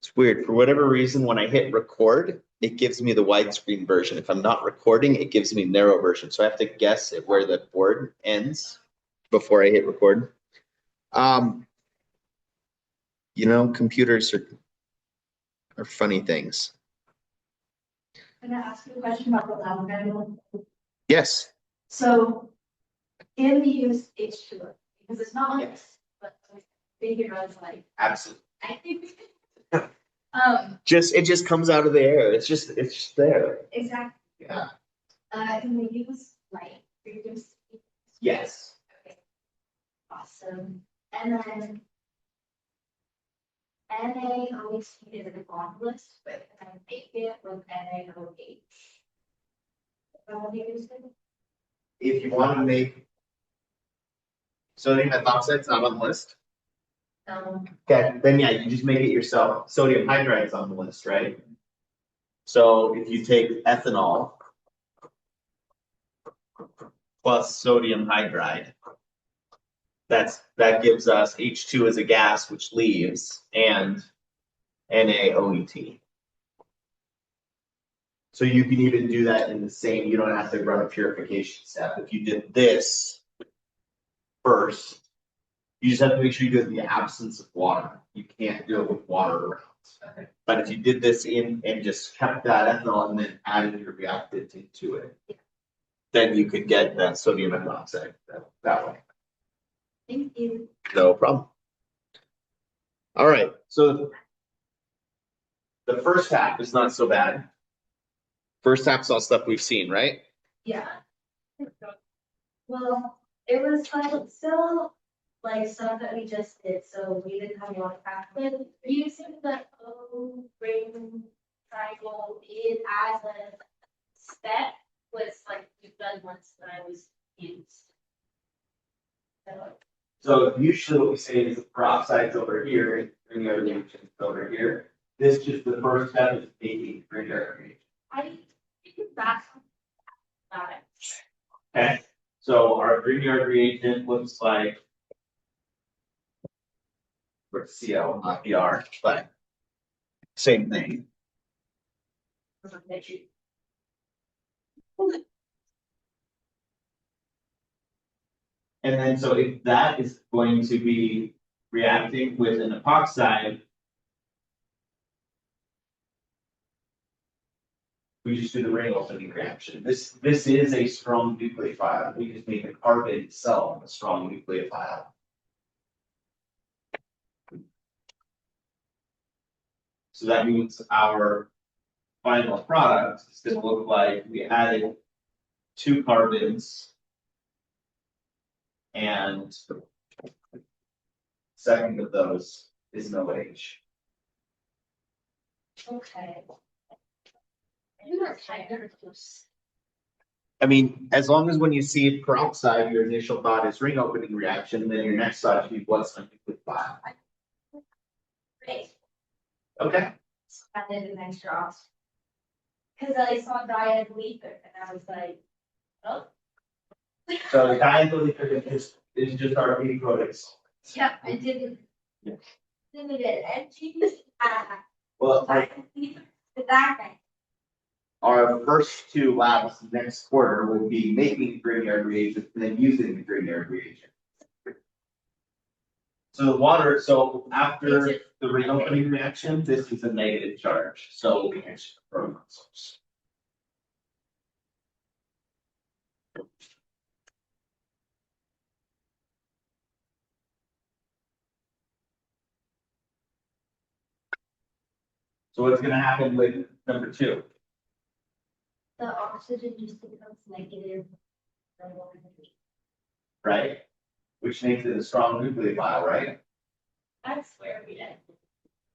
It's weird. For whatever reason, when I hit record, it gives me the widescreen version. If I'm not recording, it gives me narrow version. So I have to guess at where the board ends before I hit record. Computers are funny things. Can I ask you a question about the lab manual? Yes. So, can we use H2O? Because it's not like this, but I figure I was like, Absolutely. I think we could. It just comes out of the air. It's just there. Exactly. Yeah. Can we use like reduce? Yes. Okay. Awesome. And then NaOH is an on list, but can I make it with NaOH? If you want to make sodium methoxide not on the list. Okay, then yeah, you just make it yourself. Sodium hydride is on the list, right? So if you take ethanol plus sodium hydride, that gives us H2 as a gas, which leaves, and NaOET. So you can even do that in the same, you don't have to run a purification step. If you did this first, you just have to make sure you do it in the absence of water. You can't do it with water around. Okay. But if you did this in and just kept that ethanol and then added your reactant into it, then you could get that sodium methoxide that way. Thank you. No problem. All right, so the first half is not so bad. First half's all stuff we've seen, right? Yeah. Well, it was like still like stuff that we just did, so we didn't have a lot of practice. Using the O-ring triangle in as a step was like we've done once when I was used. So usually what we say is the peroxide's over here and the other reagent's over here. This just the first step is making Grignard reagent. I think that's about it. Okay, so our Grignard reagent looks like for CO, not PR, but same thing. And then so if that is going to be reacting with an epoxide, we just do the ring opening reaction. This is a strong nucleophile. We just make the carbon itself a strong nucleophile. So that means our final product is going to look like we added 2 carbons and second of those is no H. Okay. I mean, as long as when you see peroxide, your initial thought is ring opening reaction, then your next thought should be what's a nucleophile. Great. Okay. I did an extra. Because I saw diet leaker and I was like, oh. So the diethyl is just our B products. Yeah, I didn't. Yeah. Didn't get empty. Well, our first 2 labs next quarter will be making Grignard reagent and then using the Grignard reagent. So the water, so after the reopening reaction, this is a negative charge. So we can switch the proton source. So what's going to happen with number 2? The oxygen just becomes negative. Right? Which makes it a strong nucleophile, right? That's where we end.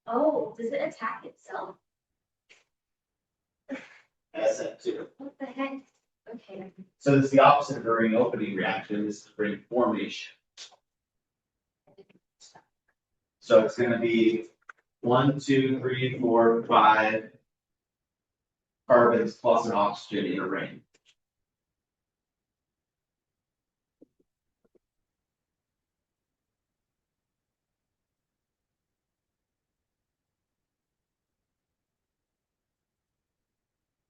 Oh, does it attack itself? SF2. What the heck? Okay. So this is the opposite of a ring opening reaction. This is ring formation. So it's going to be 1, 2, 3, 4, 5 carbons plus an oxygen in a ring.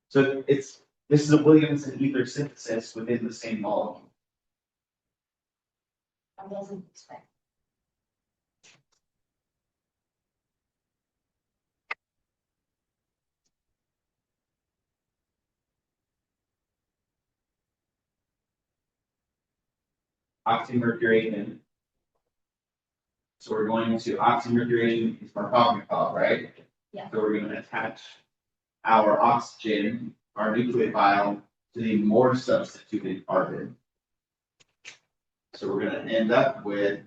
So this is a Williamson ether synthesis within the same molecule. I wasn't expecting. Oxymercuration. So we're going to oxymercuration is what we're talking about, right? Yeah. So we're going to attach our oxygen, our nucleophile, to the more substituted carbon. So we're going to end up with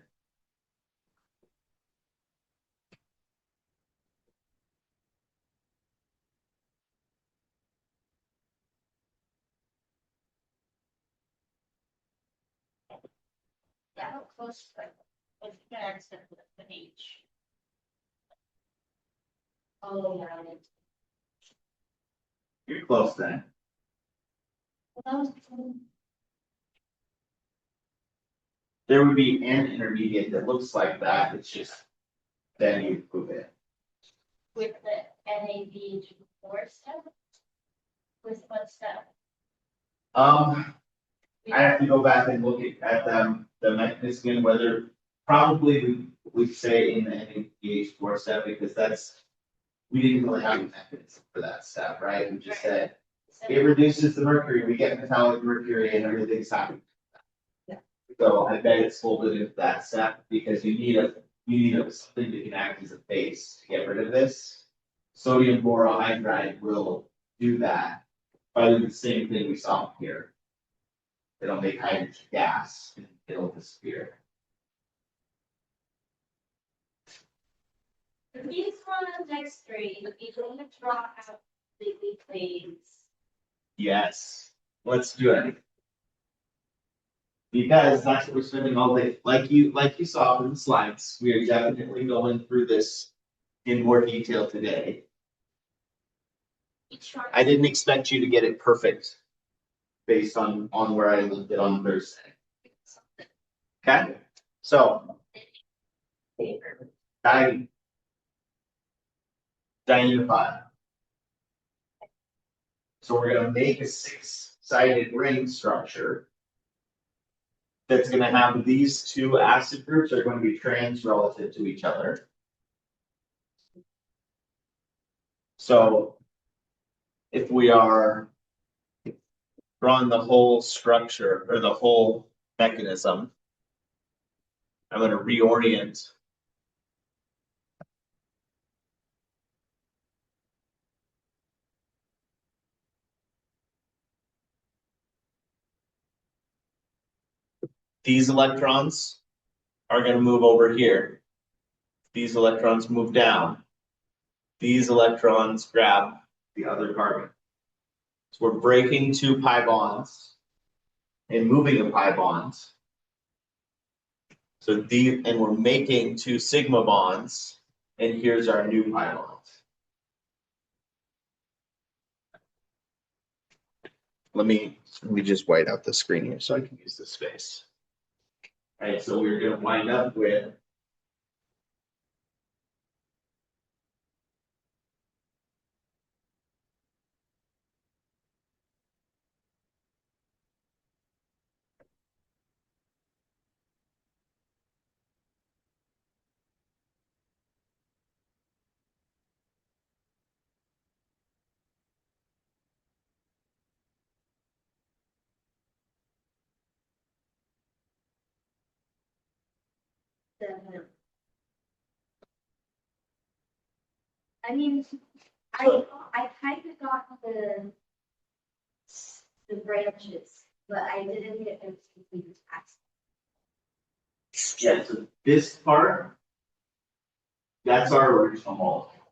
Yeah, how close, but if you can accept the H. Oh, yeah, it is. you're close then. Well, There would be an intermediate that looks like that. It's just then you move it. with the NADH4 step? With what step? I have to go back and look at the mechanism, whether probably we say in the NADH4 step, because we didn't really have a mechanism for that step, right? We just said it reduces the mercury, we get metallic mercury and everything's happy. Yeah. So I bet it's folded into that step because you need something that can act as a base to get rid of this. Sodium borohydride will do that by doing the same thing we saw here. It'll make hydrogen gas and it'll disappear. For these one next three, we going to draw out completely planes. Yes, let's do it. Because that's what we're spending all day. Like you saw from the slides, we are definitely going through this in more detail today. I didn't expect you to get it perfect based on where I left it on Thursday. Okay, so diunify. So we're gonna make a 6-sided ring structure that's gonna have these two acid groups are going to be trans relative to each other. So if we are drawing the whole structure or the whole mechanism, I'm going to reorient these electrons are going to move over here. These electrons move down. These electrons grab the other carbon. So we're breaking 2 pi bonds and moving a pi bond. So and we're making 2 sigma bonds, and here's our new pi bond. Let me just white out the screen here so I can use the space. All right, so we're going to wind up with I mean, I kind of got the branches, but I didn't get them to complete the task. yeah, so this part, that's our original molecule.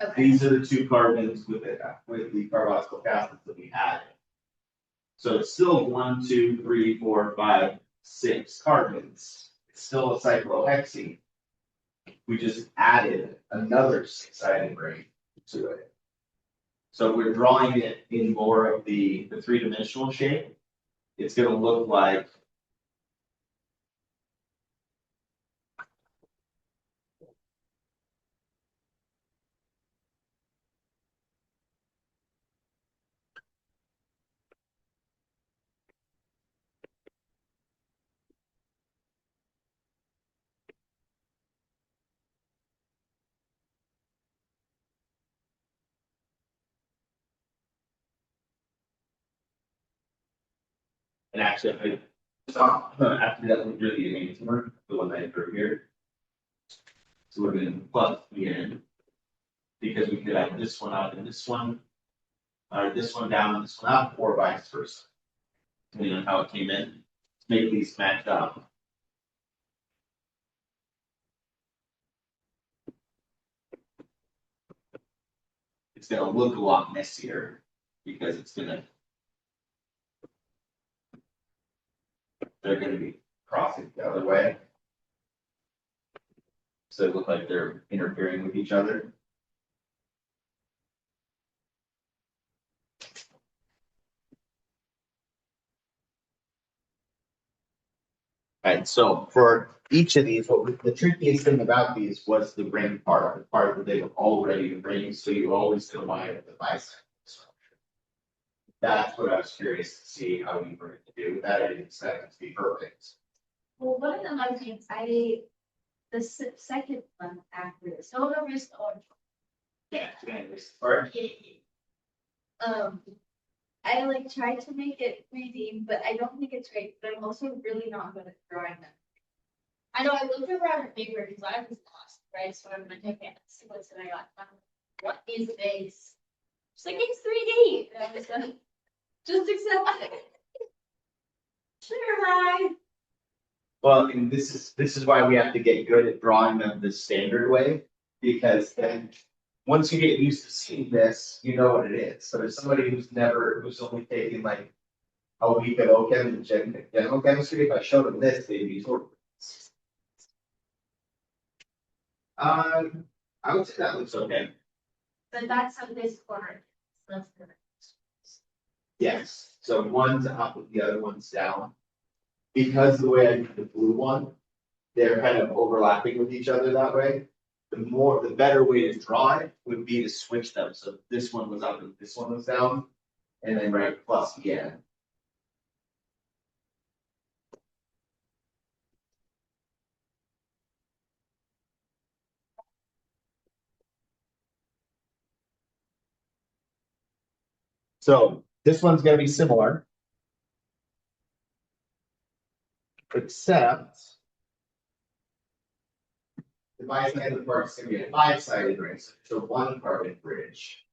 Okay. These are the 2 carbons with the carboxylic acids that we added. So it's still 1, 2, 3, 4, 5, 6 carbons. It's still a cyclohexene. We just added another 6-sided ring to it. So we're drawing it in more of the 3-dimensional shape. It's going to look like And actually, I saw after that looked really amazing work, the one that I drew here. So we're gonna plug the end. Because we could have this one up and this one, or this one down and this one up, or vice versa. Depending on how it came in, to make these match up. It's gonna look a lot messier because it's gonna. They're gonna be crossing the other way. So it look like they're interfering with each other. And so for each of these, the trickiest thing about these was the ring part, the part that they were already rings, so you always combine with the bicycle structure. That's what I was curious to see how you were going to do. That I didn't expect it to be perfect. Well, one of them, I think, the second one after this, no, no, risk or. Yeah. Or I like tried to make it 3D, but I don't think it's great, but I'm also really not good at drawing them. I know I looked around at paper because I was lost, right? So I'm like, okay, let's see what's I got. What is this? It's like it's 3D. And I was like, just accept it. Sure, bye. well, and this is why we have to get good at drawing them the standard way, because then once you get used to seeing this, you know what it is. So if somebody who's only taken like a week of OChem and general chemistry, if I showed them this, they'd be sort of. I would say that looks okay. But that's how this corner. That's the. Yes, so one's up and the other one's down. Because the way I did the blue one, they're kind of overlapping with each other that way. The better way to draw it would be to switch them, so this one was up and this one was down, and then write plus again. So this one's gonna be similar. Except the bisided part is gonna be a 5-sided ring, so it's a 1-carbon bridge.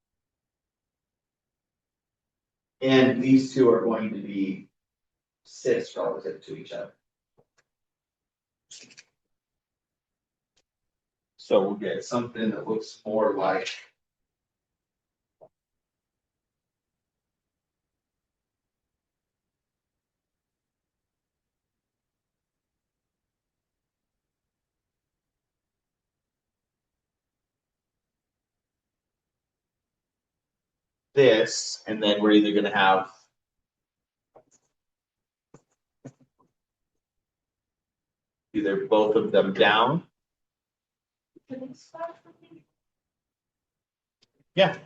And these two are going to be cis relative to each other. So we'll get something that looks more like. This, and then we're either gonna have either both of them down. Yeah.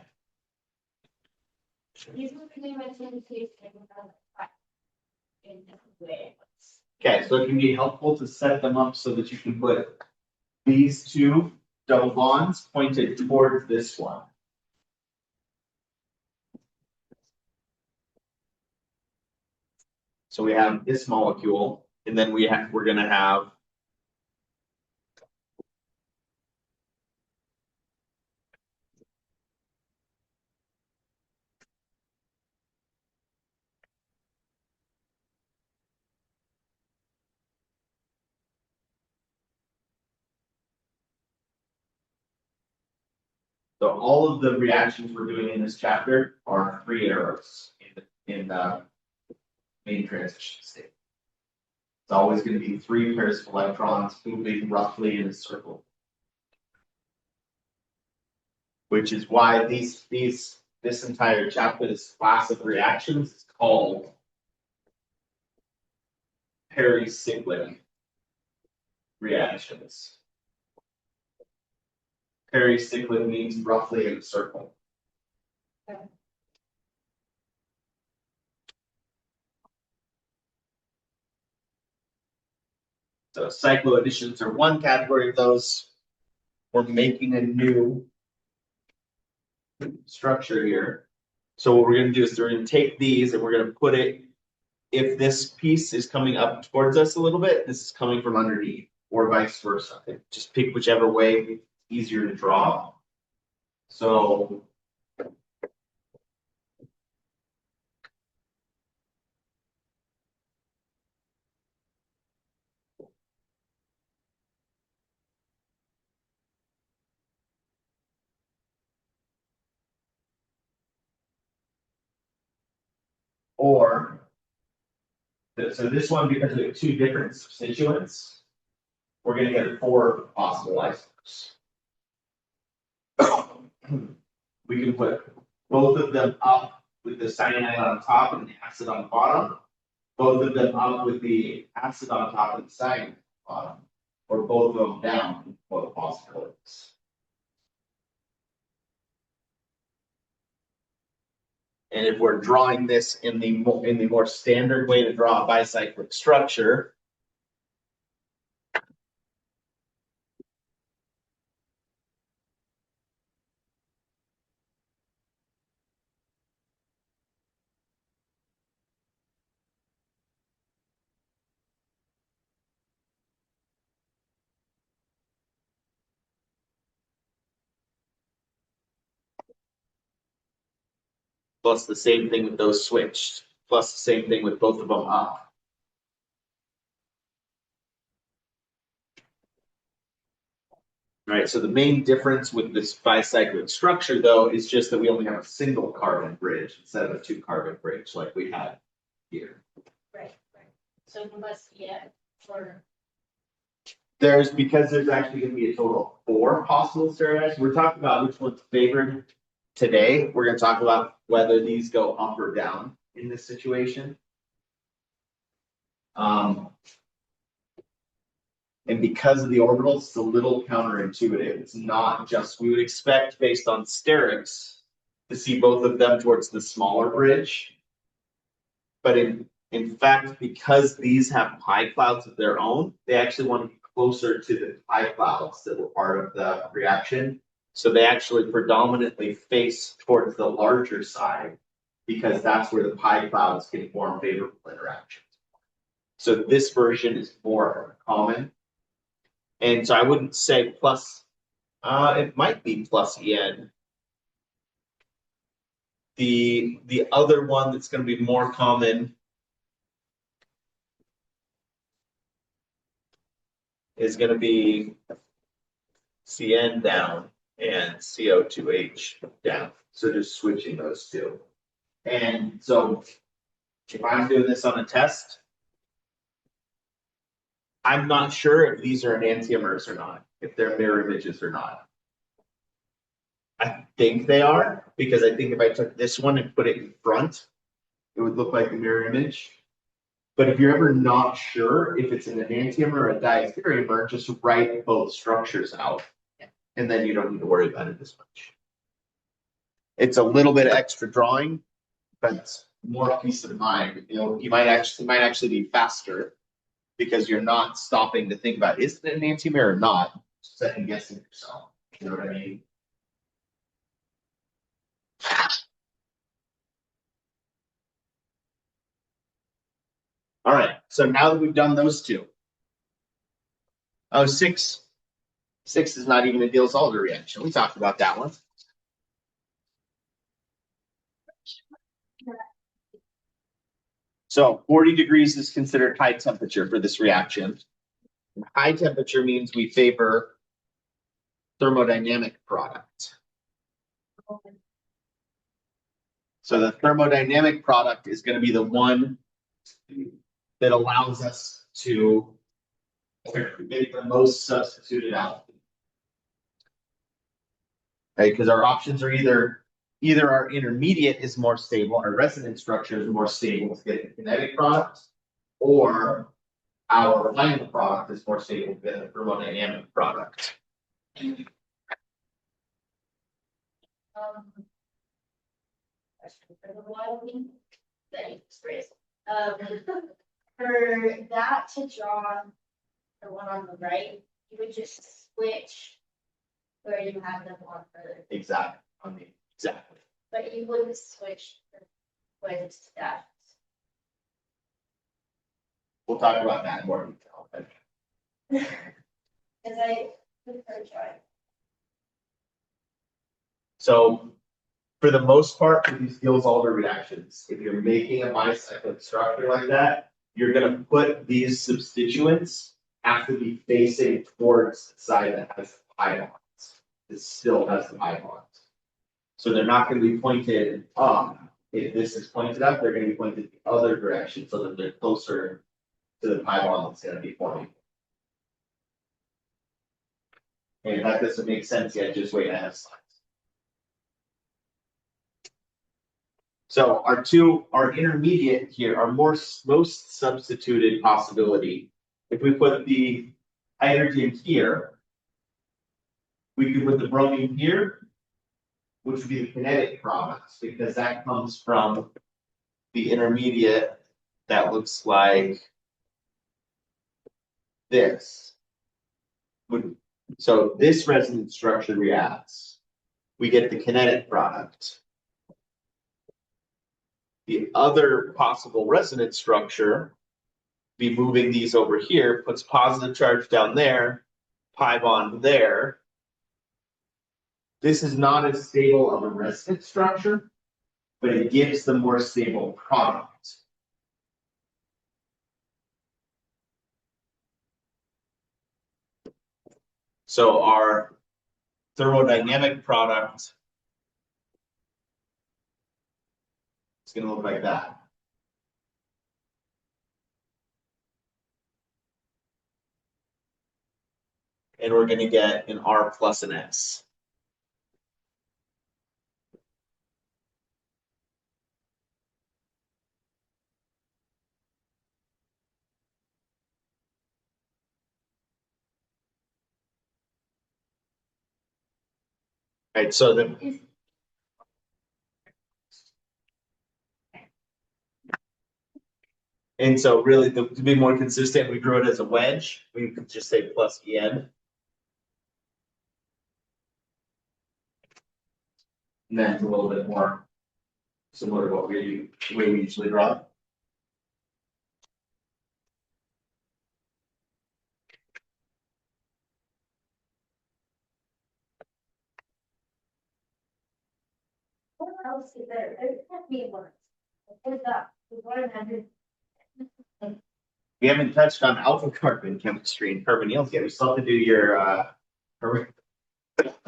Okay, so it can be helpful to set them up so that you can put these two double bonds pointed towards this one. So we have this molecule, and then we're gonna have so all of the reactions we're doing in this chapter are 3 arrows in the main transition state. It's always going to be 3 pairs of electrons moving roughly in a circle. Which is why this entire chapter, this class of reactions, is called pericyclic reactions. Pericyclic means roughly in a circle. So cycloadditions are one category of those. We're making a new structure here. So what we're going to do is we're going to take these and we're going to put it if this piece is coming up towards us a little bit, this is coming from underneath, or vice versa. Just pick whichever way it's easier to draw. So. Or, so this one, because we have two different constituents, we're gonna get 4 possible isomers. We can put both of them up with the cyanide on top and the acid on the bottom. Both of them up with the acid on top and the cyanide on the bottom. Or both of them down, both possibilities. And if we're drawing this in the more standard way to draw a bicyclic structure, plus the same thing with those switched, plus the same thing with both of them up. All right, so the main difference with this bicyclic structure, though, is just that we only have a single carbon bridge instead of a 2-carbon bridge like we had here. Right. So you must be for. Because there's actually going to be a total of 4 possible stereotypes. We're talking about which one's favored today. We're going to talk about whether these go up or down in this situation. And because of the orbitals, it's a little counterintuitive. It's not just, we would expect based on sterics to see both of them towards the smaller bridge. But in fact, because these have pi clouds of their own, they actually want to be closer to the pi clouds that were part of the reaction. So they actually predominantly face towards the larger side because that's where the pi clouds can form favorable interactions. So this version is more common. And so I wouldn't say plus, it might be plus En. The other one that's going to be more common is going to be Cn down and CO2H down. So just switching those two. And so if I'm doing this on a test, I'm not sure if these are enantiomers or not, if they're mirror images or not. I think they are, because I think if I took this one and put it in front, it would look like a mirror image. But if you're ever not sure if it's an enantiomer or a diastereomer, just write both structures out. And then you don't need to worry about it as much. It's a little bit extra drawing, but more peace of mind. You know, you might actually be faster because you're not stopping to think about, is it an enantiomer or not? Second guessing yourself. You know what I mean? All right, so now that we've done those two. Oh, 6 is not even a Diels-Alder reaction. We talked about that one. So 40 degrees is considered high temperature for this reaction. High temperature means we favor thermodynamic product. So the thermodynamic product is going to be the one that allows us to make the most substituted out. Right, because our options are either our intermediate is more stable, our resonance structure is more stable to get the kinetic product, or our final product is more stable than the thermodynamic product. For the one that you just raised, for that to draw the one on the right, you would just switch where you have them on further. Exactly. Exactly. But you wouldn't switch the ways to that. We'll talk about that in more detail. But Cause I prefer trying. so for the most part, for these Diels-Alder reactions, if you're making a bicyclic structure like that, you're gonna put these substituents have to be facing towards the side that has the pi bonds. It still has the pi bonds. So they're not gonna be pointed up. If this is pointed up, they're gonna be pointed the other direction so that they're closer to the pi bond that's gonna be forming. And if that doesn't make sense yet, just wait, I have slides. So our intermediate here, our most substituted possibility, if we put the hydrogen here, we could put the bromine here, which would be the kinetic products, because that comes from the intermediate that looks like this. So this resonance structure reacts, we get the kinetic product. The other possible resonance structure, be moving these over here, puts positive charge down there, pi bond there. This is not as stable of a resonance structure, but it gives the more stable product. So our thermodynamic product is going to look like that. And we're going to get an R plus an S. Right, so the and so really to be more consistent, we drew it as a wedge. We could just say plus En. And then it's a little bit more similar to what we usually draw. What else is there? There can't be one. What's that? What imagine? We haven't touched on alpha carbon chemistry and carbonyls yet. We still have to do your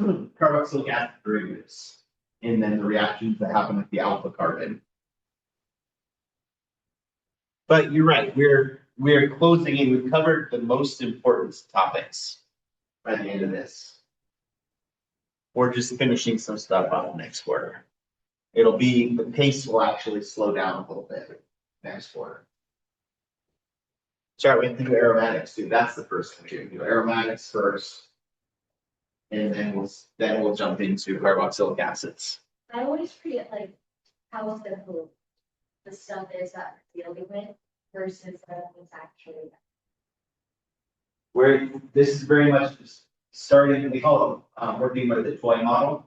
carboxylic acid derivatives, and then the reactions that happen with the alpha carbon. But you're right, we're closing in. We've covered the most important topics by the end of this. We're just finishing some stuff out next quarter. It'll be, the pace will actually slow down a little bit next quarter. Sorry, we have to do aromatics too. That's the first thing we do. Aromatics first. And then we'll jump into carboxylic acids. I always forget like how simple the stuff is that we're dealing with versus what's actually. Where this is very much just starting, we call it working with the toy model.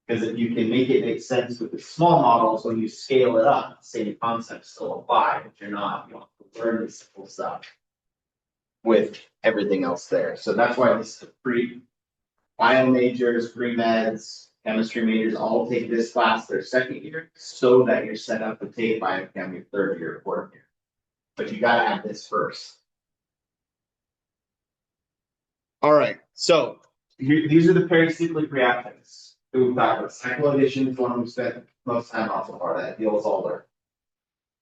Because if you can make it make sense with the small models, when you scale it up, the same concepts still apply, but you're not, you want to learn the simple stuff with everything else there. So that's why this is a bio majors, pre-meds, chemistry majors all take this class their second year, so that you're set up to take biochem your third year, fourth year. But you gotta have this first. All right, so these are the pericyclic reactants. We've talked about cycloaddition is one we spent most time on so far, that Diels-Alder.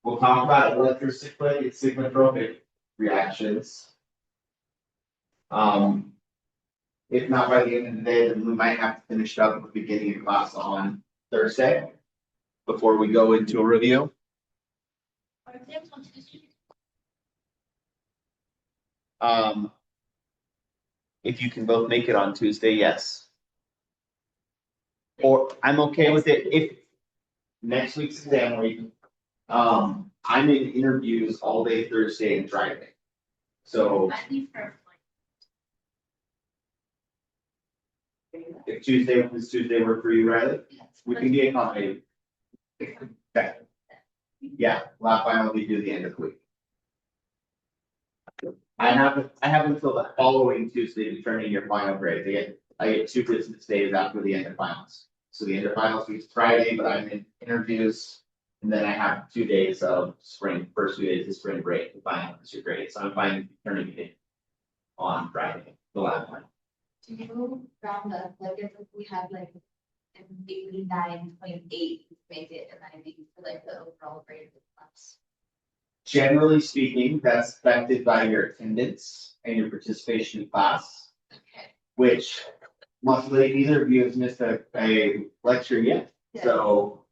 We'll talk about electrocyclic and cyclotropic reactions. If not by the end of the day, then we might have to finish it up at the beginning of class on Thursday before we go into a review. If you can both make it on Tuesday, yes. Or I'm okay with it if next week's exam week, I'm in interviews all day Thursday and Friday. So if Tuesday work for you, Riley, we can be accommodated. Okay. Yeah, lab final we do the end of the week. I have until the following Tuesday to turn in your final grade. I get 2 business days after the end of finals. So the end of finals week's Friday, but I'm in interviews. And then I have 2 days of first 2 days of spring break to finalize your grade. So I'm fine turning it in on Friday, the last one. Do you round up, like if we have like 89.8 make it, and I think for like the overall grade of the class? Generally speaking, that's affected by your attendance and your participation in class, Okay. which luckily neither of you has missed a lecture yet. Yeah. So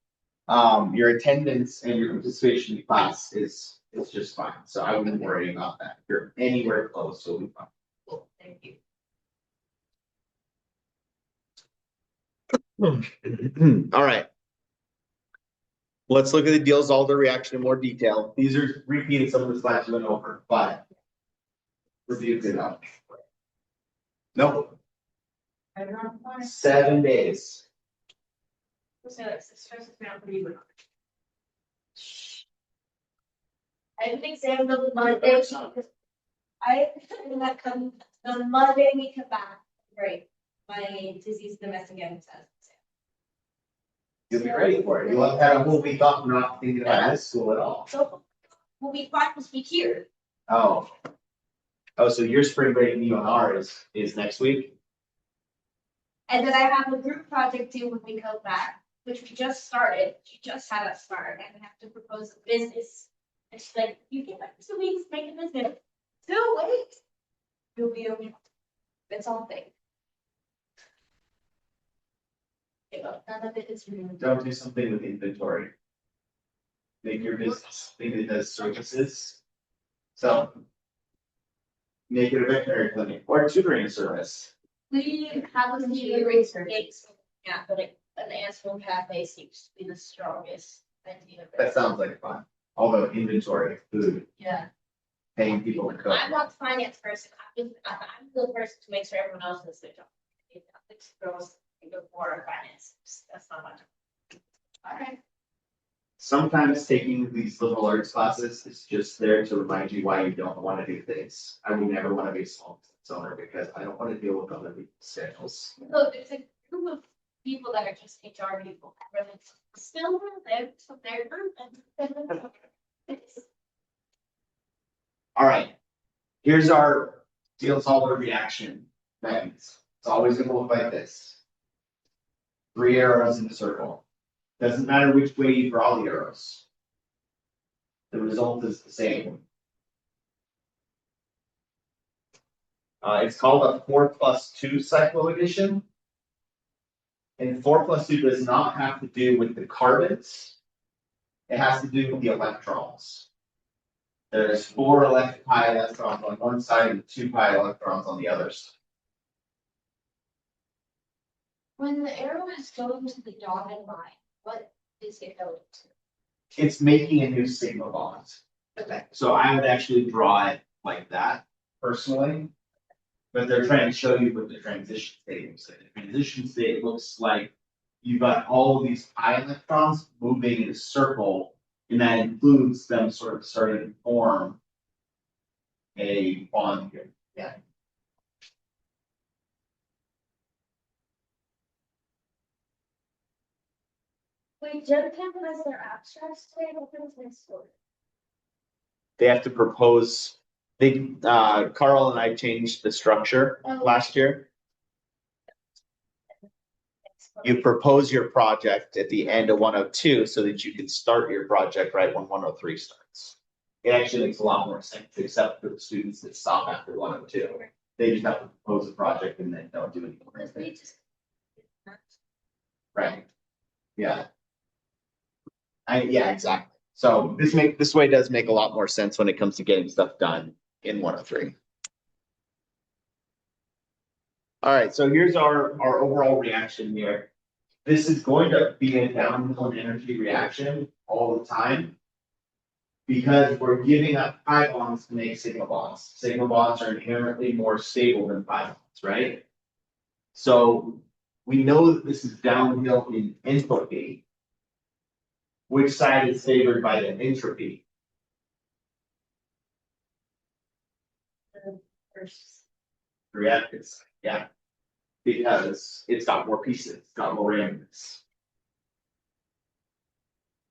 your attendance and your participation in class is just fine. So I wouldn't worry about that. If you're anywhere close, so we'll be fine. Cool, thank you. All right. Let's look at the Diels-Alder reaction in more detail. These are repeated some of the slides we went over, but review good enough. Nope. 7 days. I have an exam the Monday. The Monday we come back, right? My disease domestic test. You'll be ready for it. You'll have had a whole week off not thinking about high school at all. So we'll be fine to speak here. Oh, so your spring break in UNR is next week? And then I have a group project due when we come back, which we just started. She just had us start and we have to propose a business. And she's like, you get like 2 weeks, make a business. 2 weeks. You'll be okay. It's all fake. None of it is real. Don't do something with inventory. Make your business thing that does services. So make it a veterinary clinic or a tutoring service. We have a few mistakes. Yeah, but an animal cafe seems to be the strongest idea. That sounds like fun. Although inventory, food, Yeah. paying people to cook. I'm not the finance person. I'm the person to make sure everyone else does their job. Ethics girls before finance. That's not much. All right. Sometimes taking these liberal arts classes is just there to remind you why you don't want to do things. I would never want to be a small business owner because I don't want to deal with other people's schedules. So there's a group of people that are just HR people. Really still there, so they're group and All right, here's our Diels-Alder reaction mechanism. It's always going to look like this. 3 arrows in a circle. Doesn't matter which way you draw the arrows. The result is the same. It's called a 4+2 cycle addition. And 4+2 does not have to do with the carbons. It has to do with the electrons. There's 4 pi electrons on one side and 2 pi electrons on the other side. when the arrow is going to the dotted line, what is it going to? It's making a new sigma bond. Okay. So I would actually draw it like that personally. But they're trying to show you what the transition state looks like. The transition state looks like you've got all of these pi electrons moving in a circle, and that includes them sort of starting to form a bond here. Yeah. Wait, Gen Chem has their abstracts today, what is next one? They have to propose. Carl and I changed the structure last year. You propose your project at the end of 102 so that you can start your project right when 103 starts. It actually makes a lot more sense, except for the students that stop after 102. They just have to propose a project and then don't do anything. Right. Yeah. Yeah, exactly. So this way does make a lot more sense when it comes to getting stuff done in 103. All right, so here's our overall reaction here. This is going to be a downhill energy reaction all the time because we're giving up pi bonds to make sigma bonds. Sigma bonds are inherently more stable than pi bonds, right? So we know that this is downhill in enthalpy. Which side is favored by the entropy? Versus. reactants, yeah. Because it's got more pieces, it's got more randomness.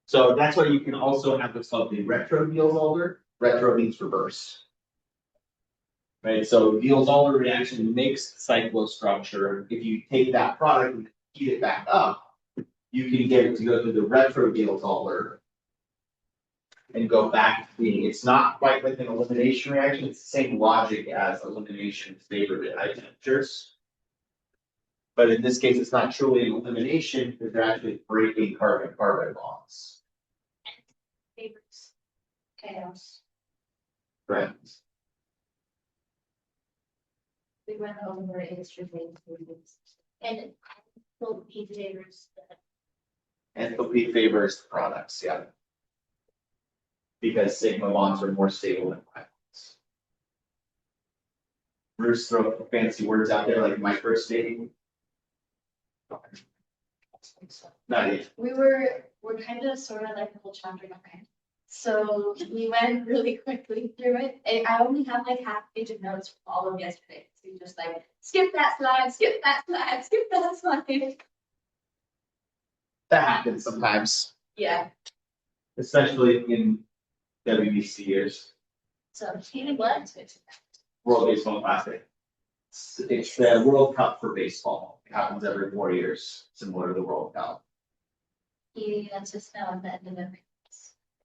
So that's why you can also have what's called the retro Diels-Alder. Retro means reverse. Right, so Diels-Alder reaction makes the cyclostructure. If you take that product and heat it back up, you can get it to go through the retro Diels-Alder and go back to being, it's not quite like an elimination reaction, it's the same logic as elimination favored at high temperatures. But in this case, it's not truly an elimination because they're actually breaking carbon-carbon bonds. Favors. Chaos. Right. We went over extremely. And will be favors. Enthalpy favors the products, yeah. Because sigma bonds are more stable than pi bonds. Bruce throw fancy words out there like microstating. Not it. We're kind of sort of like a whole chapter behind. So we went really quickly through it. I only have like half a page of notes from all of yesterday. So we just like skip that slide, skip that slide, skip that slide. That happens sometimes, Yeah. especially in WBC years, So he was World Baseball Classic. It's the World Cup for baseball. It happens every 4 years, similar to the World Cup. he lets us know at the end of every.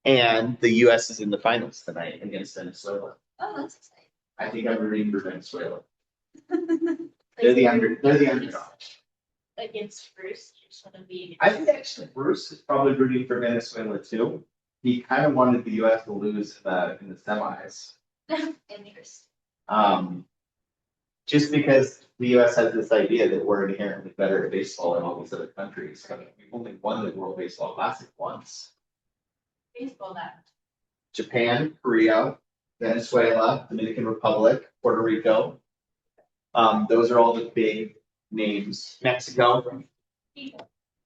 And the US is in the finals tonight against Venezuela. Oh, that's exciting. I think I'm rooting for Venezuela. They're the underdog. Against Bruce, you're just gonna be. I think actually Bruce is probably rooting for Venezuela too. He kind of wanted the US to lose in the semis. Interesting. Just because the US has this idea that we're inherently better at baseball than all these other countries. I mean, we've only won the World Baseball Classic once. Baseball that. Japan, Korea, Venezuela, Dominican Republic, Puerto Rico. Those are all the big names. Mexico.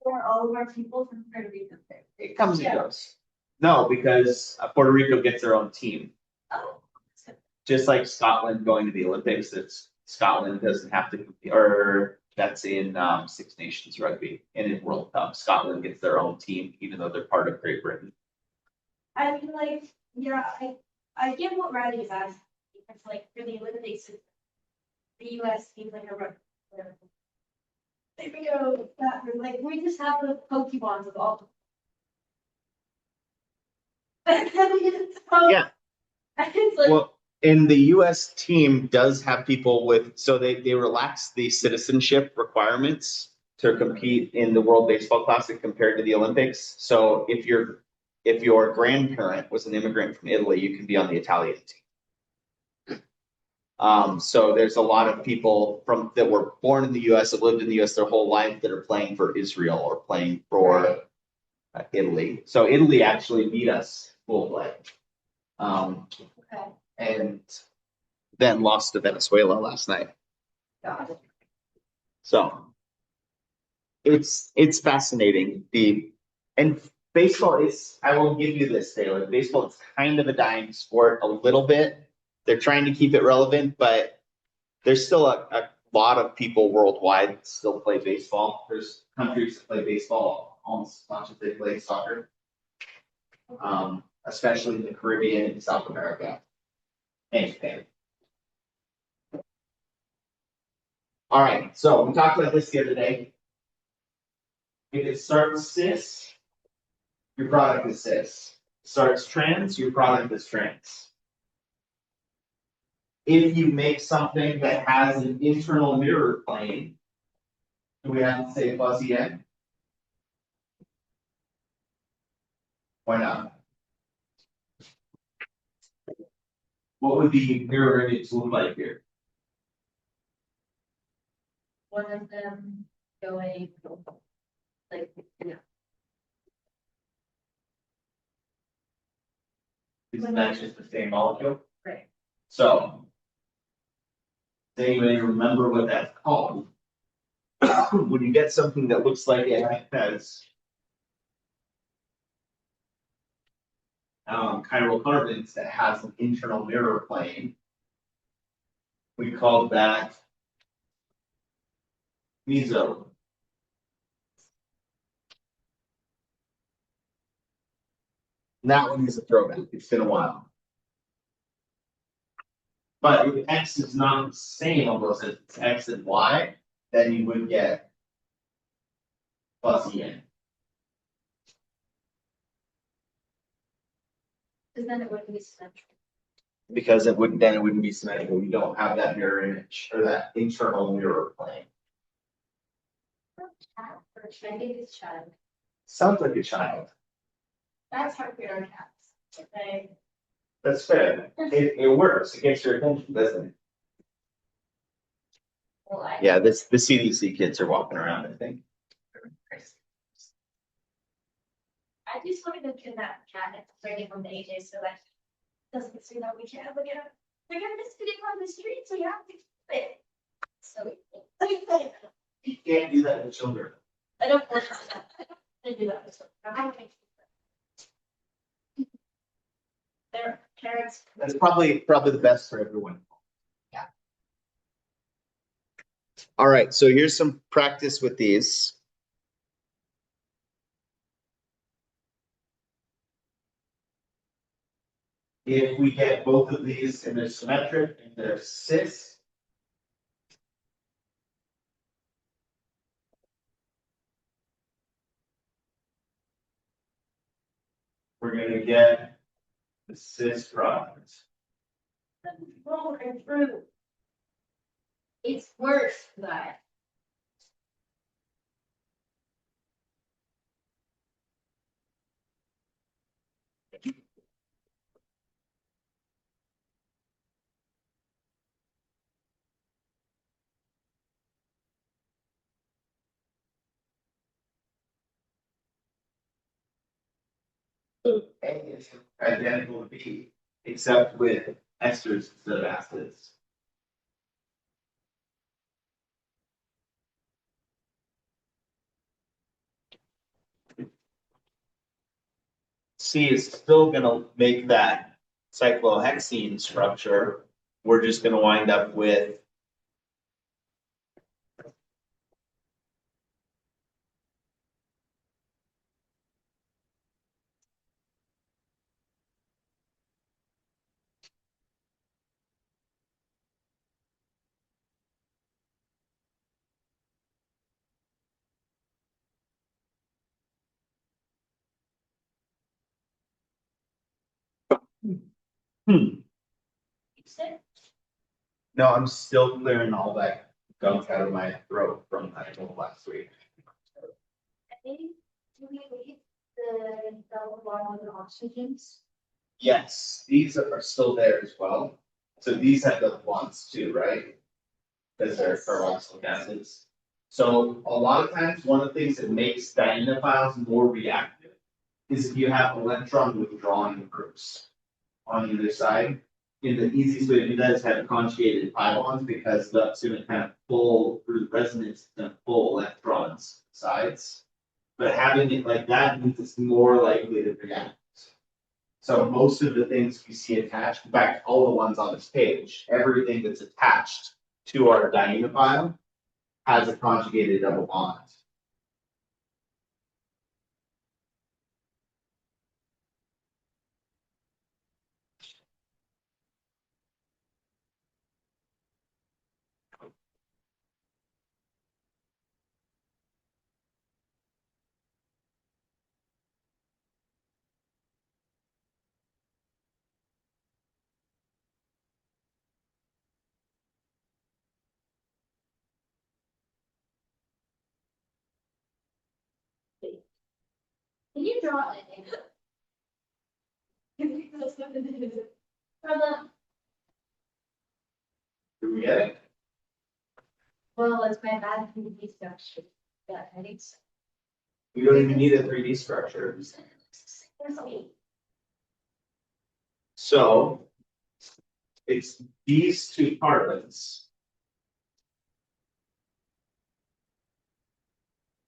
Or all of our people from Puerto Rico. It comes and goes. No, because Puerto Rico gets their own team. Oh. Just like Scotland going to the Olympics, it's Scotland doesn't have to compete, or that's in Six Nations rugby and in World Cup. Scotland gets their own team, even though they're part of Great Britain. I mean, like, yeah, I get what Riley is asking, because like for the Olympics, the US seems like a whatever. There we go, that, like, we just have the Pokemons of all. Yeah. It's like, Well, and the US team does have people with, so they relax the citizenship requirements to compete in the World Baseball Classic compared to the Olympics. So if your grandparent was an immigrant from Italy, you can be on the Italian team. So there's a lot of people that were born in the US, have lived in the US their whole life, that are playing for Israel or playing for Italy. So Italy actually beat us full play. okay, And then lost to Venezuela last night. got it. So it's fascinating. And baseball is, I will give you this, Taylor. Baseball is kind of a dying sport a little bit. They're trying to keep it relevant, but there's still a lot of people worldwide that still play baseball. There's countries that play baseball almost as much as they play soccer. Especially in the Caribbean and South America and Japan. All right, so we talked about this the other day. If it starts cis, your product is cis. Starts trans, your product is trans. If you make something that has an internal mirror plane, do we have to say fuzzy end? Why not? What would the mirror image look like here? One of them going like, yeah. Isn't that just the same molecule? Right. So, does anybody remember what that's called? When you get something that looks like it has chiral carbons that has an internal mirror plane, We called that meso. And that one is a throwback. It's been a while. But if X is not the same almost as it's X and Y, then you would get plus EN. Because then it wouldn't be symmetrical. Because it wouldn't be symmetrical. You don't have that mirror image or that internal mirror plane. Or should I give this child? Sounds like a child. That's how we are cats. Okay. That's fair. It works. It gets your attention, doesn't it? Well, Yeah, the CDC kids are walking around, I think. I just wanted to kidnap a cat and bring it home to AJ so that he doesn't see that we can't look at him. We're gonna just put it on the street, so you have to keep it. So You can't do that with children. I don't want to do that. I don't think. Their parents. That's probably the best for everyone. Yeah. All right, so here's some practice with these. If we get both of these and they're symmetric and they're cis. We're gonna get the cis product. Rolling through. It's worse than that. A is identical to B, except with esters instead of acids. C is still gonna make that cyclohexene structure. We're just gonna wind up with no, I'm still clearing all that gunk out of my throat from last week. I think, do we leave the double bond with oxygens? Yes, these are still there as well. So these have the bonds too, right? Because they're Yes. carboxylic acids. So a lot of times, one of the things that makes dienophiles more reactive is if you have electron withdrawing groups on either side. And the easiest way to do that is have conjugated pi bonds because that's going to kind of pull through the resonance, it's going to pull electrons sides. But having it like that means it's more likely to react. So most of the things we see attached, in fact, all the ones on this page, everything that's attached to our dienophile has a conjugated double bond. Can you draw anything? From the, Do we get it? well, it's my bad 3D structure. Yeah, I think so. We don't even need a 3D structure. There's me. So it's these two carbons.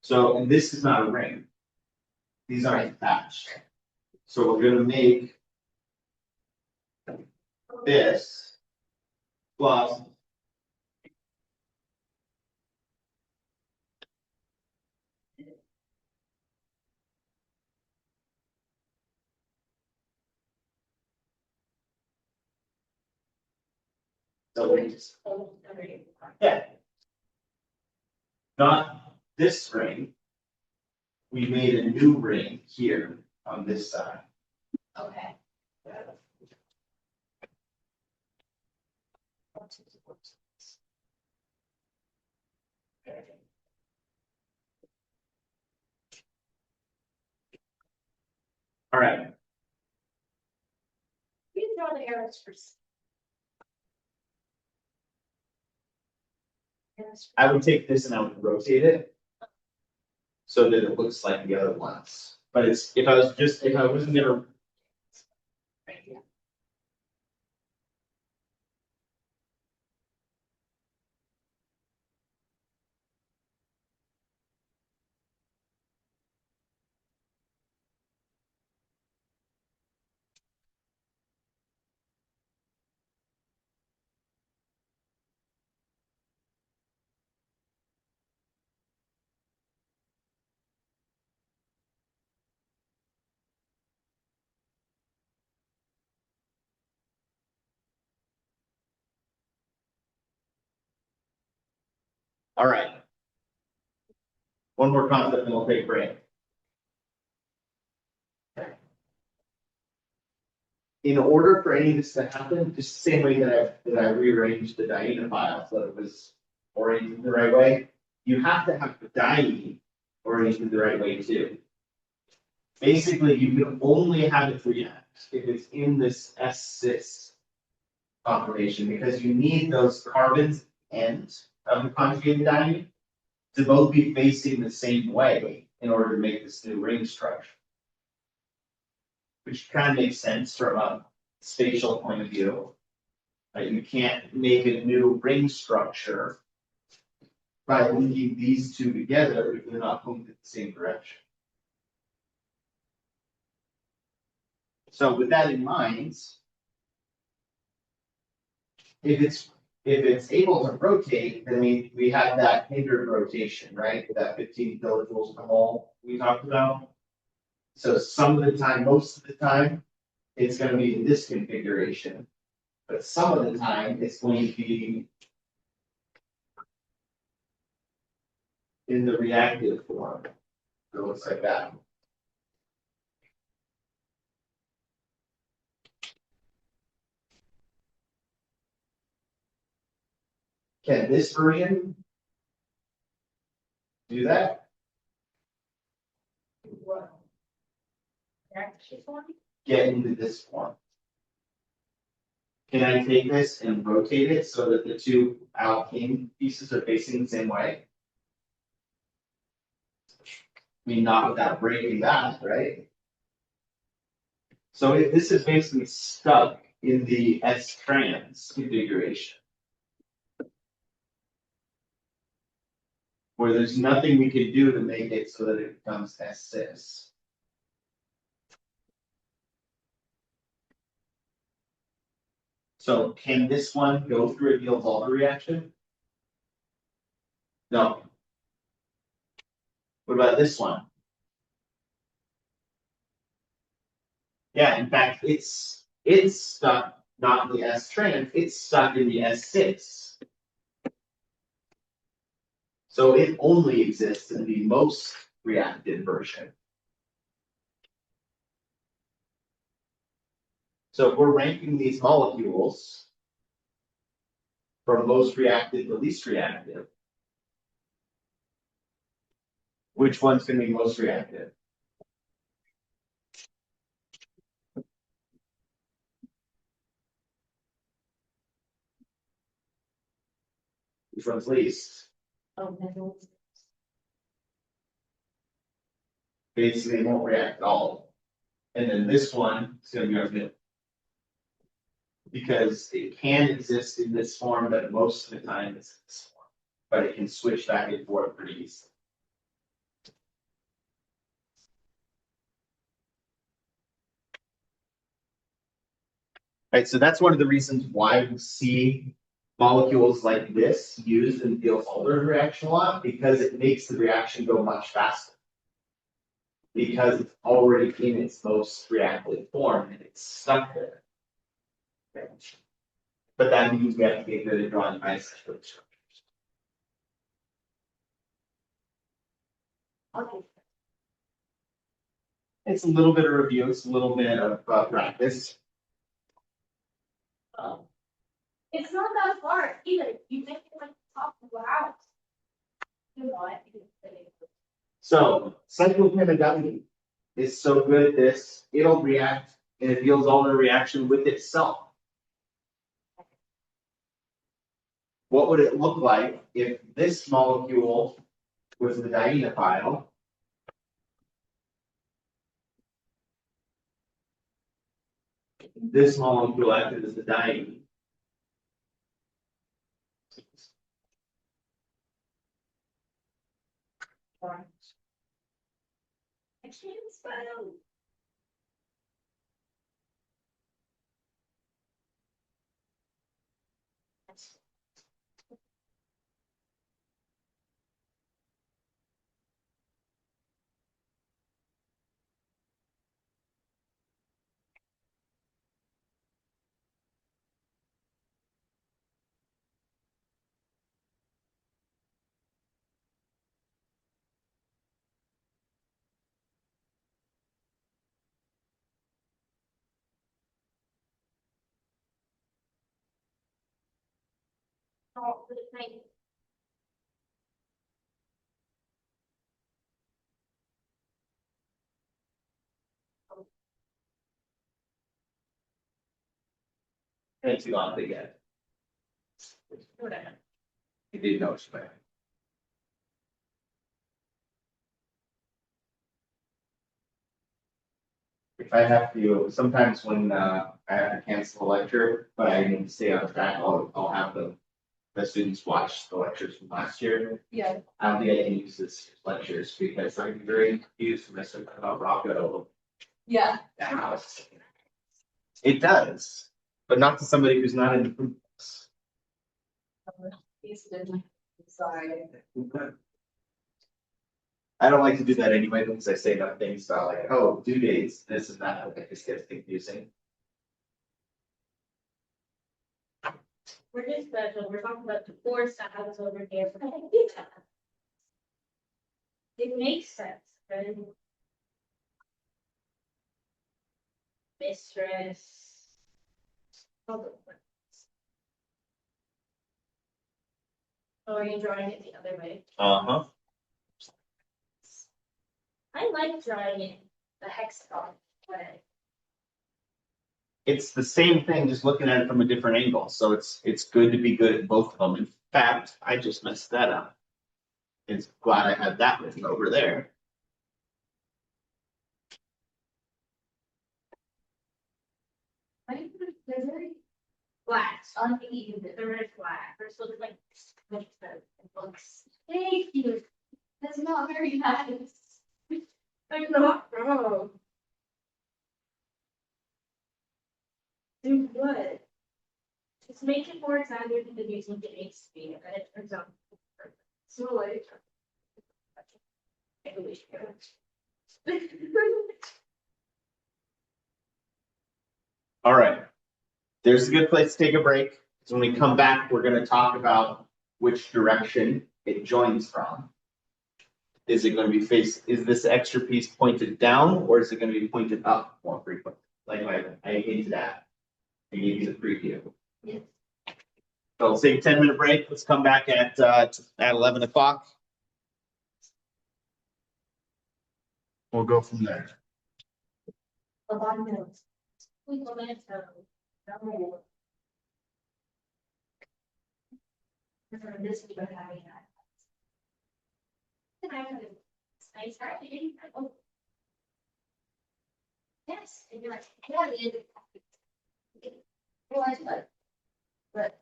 So, and this is not a ring. These aren't attached. So we're gonna make this plus So we just, yeah. Not this ring. We made a new ring here on this side. Okay. All right, We can draw the arrows first. I would take this and I would rotate it. So that it looks like the other ones, but it's, if I wasn't gonna. All right. One more concept and we'll take a break. In order for any of this to happen, just the same way that I rearranged the Diana file so that it was oriented the right way, you have to have the Diane oriented the right way too. Basically, you can only have it react if it's in this S6 confirmation, because you need those carbons end of the conjugated diene to both be facing the same way in order to make this new ring structure. Which kind of makes sense from a spatial point of view. Right? You can't make a new ring structure by linking these two together if they're not pointing in the same direction. So with that in mind, if it's able to rotate, then we have that hindered rotation, right? That 15 kilojoules per mole we talked about. So some of the time, most of the time, it's going to be in this configuration. But some of the time, it's going to be in the reactive form. It looks like that. Can this version do that? Get into this form. Can I take this and rotate it so that the two alkane pieces are facing the same way? I mean, not without breaking that, right? So this is basically stuck in the S-trans configuration. Where there's nothing we can do to make it so that it becomes S6. So can this one go through a Diels-Alder reaction? No. What about this one? Yeah, in fact, it's stuck not in the S-trans, it's stuck in the S6. So it only exists in the most reacted version. So if we're ranking these molecules from most reactive to least reactive, which one's going to be most reactive? Which one's least? Basically, it won't react at all. And then this one is going to be our middle. Because it can exist in this form, but most of the time it's in this form. But it can switch back and forth pretty easily. Right, so that's one of the reasons why we see molecules like this used in the Diels-Alder reaction a lot, because it makes the reaction go much faster. Because it's already in its most reactive form and it's stuck there. Okay. But that means we have to get good at drawing isotropic structures. Okay. It's a little bit of review, it's a little bit of practice. It's not that far either. You make it like top of the house. You know, I think it's pretty good. So cyclopentadiene is so good at this, it'll react and it deals all the reaction with itself. What would it look like if this molecule was the dienophile? This molecule acted as the diene. I can't spell. Oh, the thing. It's gone again. You did notice, but. If I have to, sometimes when I have to cancel a lecture, but I need to stay on track, I'll have the students watch the lectures from last year. Yeah. I don't think I can use this lectures because I'm very confused when I start talking about Rocco. Yeah. The house. It does, but not to somebody who's not in the group. Sorry. I don't like to do that anyway because I say that things about like, oh, due dates, this and that. It just gets confusing. We're just special. We're talking about the four styles over here. It makes sense, right? Mistress. Oh, are you drawing it the other way? Uh-huh. I like drawing it the hexagon way. It's the same thing, just looking at it from a different angle. So it's good to be good at both of them. In fact, I just messed that up. It's glad I had that written over there. They're very flat, uneven, they're very flat. First looks like it looks. Thank you. That's not very nice. I'm not wrong. Do what? Just make it more exaggerated than you think it needs to be, and then it turns out perfect. So like. I wish you. All right. There's a good place to take a break. So when we come back, we're going to talk about which direction it joins from. Is it going to be is this extra piece pointed down or is it going to be pointed up more frequently? Like I hinted at. I gave you the preview. Yes. So let's take a 10-minute break. Let's come back at 11 o'clock. We'll go from there. A lot of notes. We go back to. This is what having that. It's nice, right? Oh. Yes, and you're like, yeah, it is. Realize what? But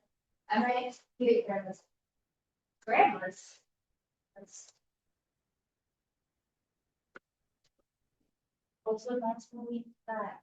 I might give it grandma's. Grandma's. That's. Also, that's when we that.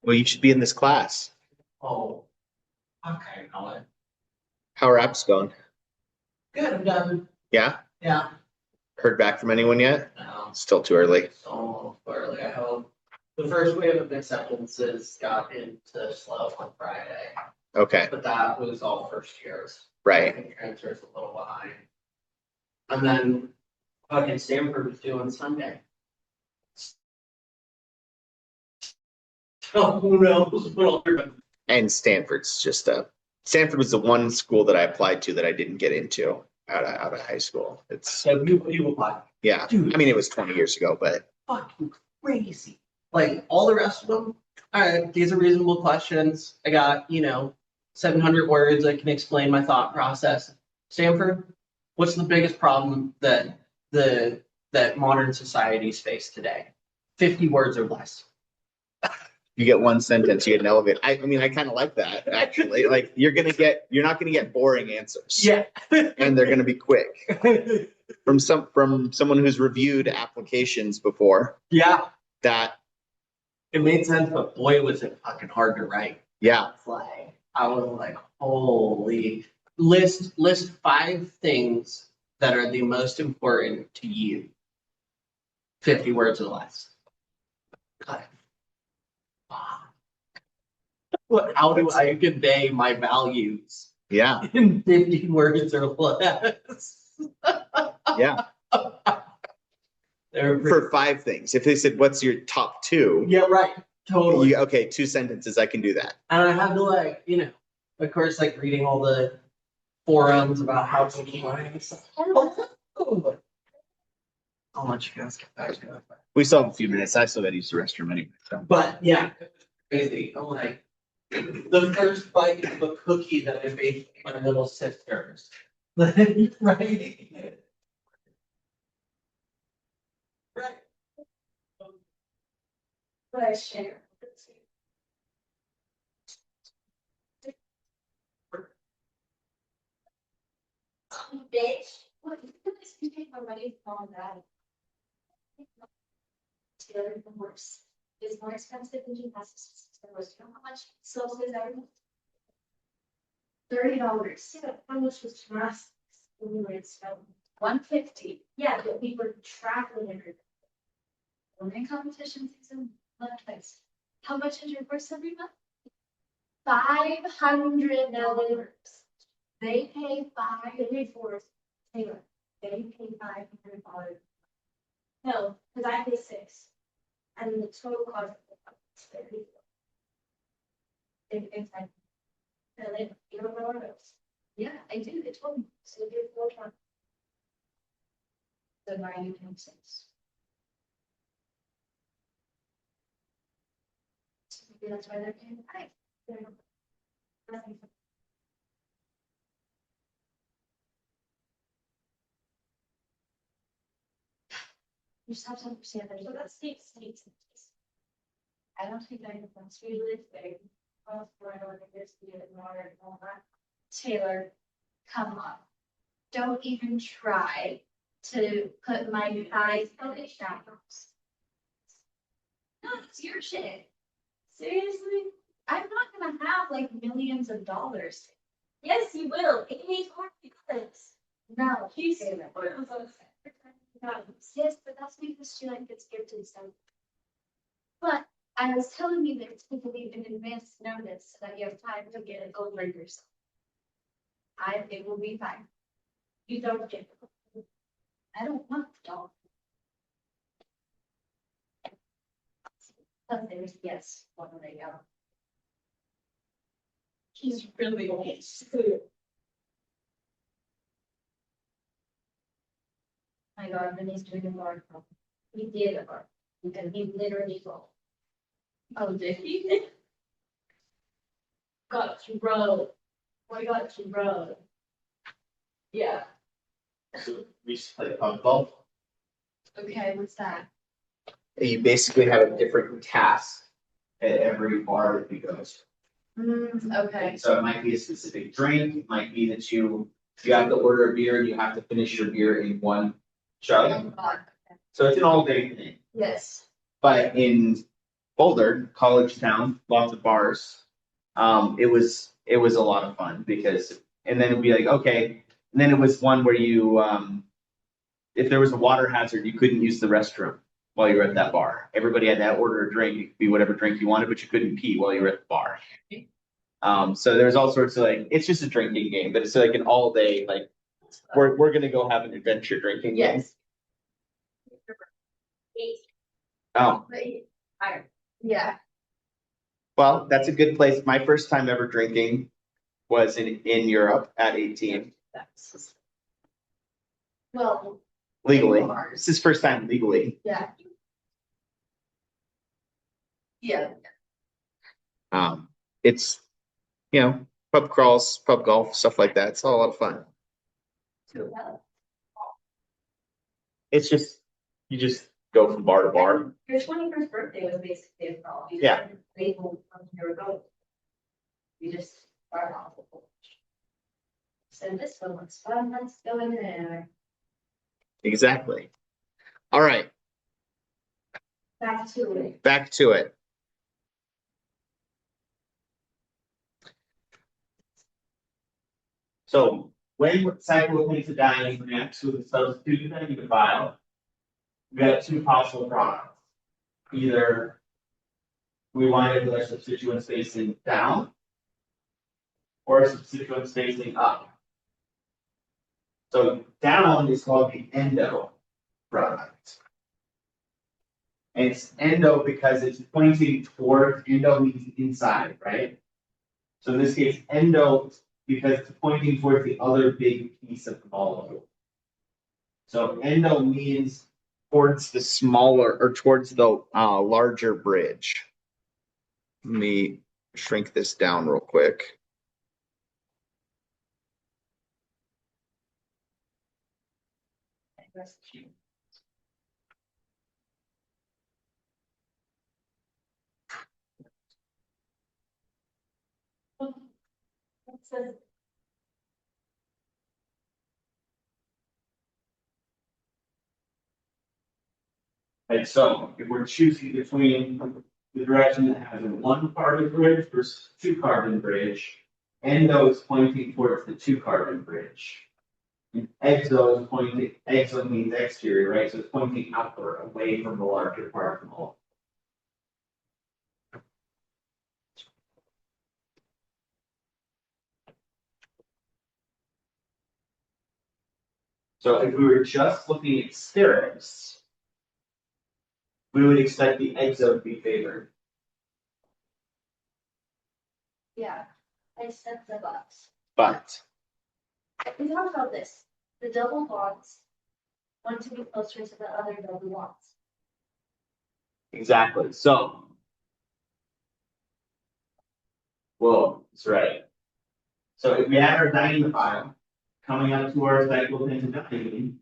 Well, you should be in this class. Oh. Okay, know it. How are apps going? Good, I'm done. Yeah? Yeah. Heard back from anyone yet? No, Still too early. so early, I hope. The first wave of acceptances got into slow on Friday, Okay, but that was all first years. right. And transfers a little behind. And then fucking Stanford was due on Sunday. So who knows what'll happen. And Stanford was the one school that I applied to that I didn't get into out of high school. It's, So you applied. yeah, Dude. I mean, it was 20 years ago, but Fucking crazy. Like all the rest of them, all right, these are reasonable questions. I got, 700 words. I can explain my thought process. Stanford, what's the biggest problem that modern societies face today? 50 words or less. you get one sentence, you get an elevator. I mean, I kind of like that, actually. Like, you're not gonna get boring answers. Yeah. And they're gonna be quick. From someone who's reviewed applications before, Yeah, that, it made sense, but boy, was it fucking hard to write. yeah, Like, I was like, holy. List 5 things that are the most important to you. 50 words or less. God. What, how do I convey my values yeah, in 50 words or less? yeah. They're For 5 things. If they said, what's your top 2? yeah, right. Totally. Okay, 2 sentences, I can do that. And I have to of course, reading all the forums about how to be learning stuff. I'll let you guys get back to it. We still have a few minutes. I still gotta use the restroom anyway. So. But yeah, crazy. I'm like, the first bite of a cookie that I baked with my little sisters. Right? Right. But I share. Bitch. What, you take my money from that? Taylor worse. It's more expensive than gymnastics. You know how much soap is every month? $30. Yeah, how much was gymnastics? When we were in Stone? $150. Yeah, but we were traveling every. Swimming competition season, left place. How much is your course every month? $500. They pay $500. Taylor, they pay $500. No, because I pay $6. And the total cost is $34. It's like, you don't know what else. Yeah, I do, they told me, so you get 4 So now you can $6. Maybe that's why they're paying $5. You just have to understand that. So that's states. I don't think I that's really big. Taylor, come on. Don't even try to put my eyes on the shadows. No, it's your shit. Seriously? I'm not gonna have millions of dollars. Yes, you will. Amy's $40. No, she's no, yes, but that's because she gets gifted stuff. But I was telling you that it's people leave an advance notice so that you have time to get it over yourself. It will be fine. You don't get it. I don't want the dog. But there's yes, one of they go. He's really nice. My God, when he's doing a bar, we did a bar, because he literally told. Oh, did he? Got to roll. We got to roll. Yeah. So we used to play pub ball. Okay, what's that? You basically have a different task at every bar that you go to. Okay. So it might be a specific drink, it might be that you have to order a beer and you have to finish your beer in one chug. So it's an all day thing. Yes. But in Boulder, college town, lots of bars. It was a lot of fun because, and then it'd be like, okay, and then it was one where you, if there was a water hazard, you couldn't use the restroom while you were at that bar. Everybody had to order a drink. It could be whatever drink you wanted, but you couldn't pee while you were at the bar. So there's all sorts of like, it's just a drinking game, but it's like an all day, like, we're gonna go have an adventure drinking game. Yes. Oh, Yeah. well, that's a good place. My first time ever drinking was in Europe at 18, Well, legally. This is first time legally. yeah. Yeah. It's, you know, pub crawls, pub golf, stuff like that. It's all a lot of fun. It's just, you just go from bar to bar. Your 21st birthday was basically a crawl. You Yeah. didn't label from your ago. You just started off with a So this one looks fun, let's go in there. Exactly. All right, Back to it. back to it. So when cyclopentadiene reacts with a substituted aminophile, we have two possible products. Either we wind up with our substituent spacing down or substituent spacing up. So down is called the endo product. And it's endo because it's pointing toward, endo means inside, right? So in this case, endo because it's pointing towards the other big piece of the molecule. So endo means towards the smaller or towards the larger bridge. Let me shrink this down real quick. And so if we're choosing between the direction that has a one carbon bridge versus two carbon bridge, endo is pointing towards the two carbon bridge. And exo is pointing, exo means exterior, right? So it's pointing outward, away from the larger particle. So if we were just looking at sterics, we would expect the exo to be favored. Yeah, I set the box. But We talked about this, the double bonds want to be closer to the other double bonds. exactly, so. Whoa, that's right. So if we have our dienophile coming up to our cyclopentadiene,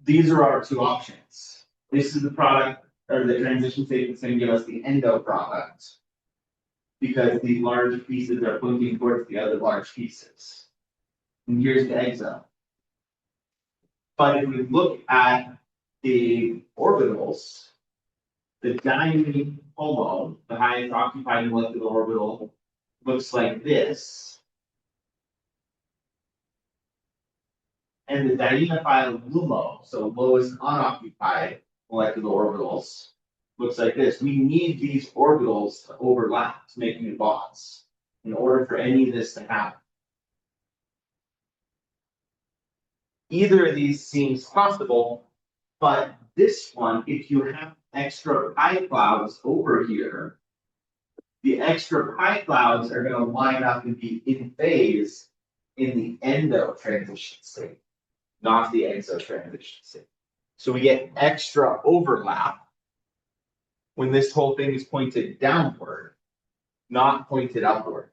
these are our two options. This is the product or the transition state that's going to give us the endo product because these large pieces are pointing towards the other large pieces. And here's the exo. But if we look at the orbitals, the diene HOMO, the highest occupied molecular orbital, looks like this. And the dienophile LUMO, so lowest unoccupied molecular orbitals, looks like this. We need these orbitals to overlap to make new bonds in order for any of this to happen. Either of these seems possible, but this one, if you have extra pi clouds over here, the extra pi clouds are going to line up and be in phase in the endo transition state, not the exo transition state. So we get extra overlap when this whole thing is pointed downward, not pointed upward.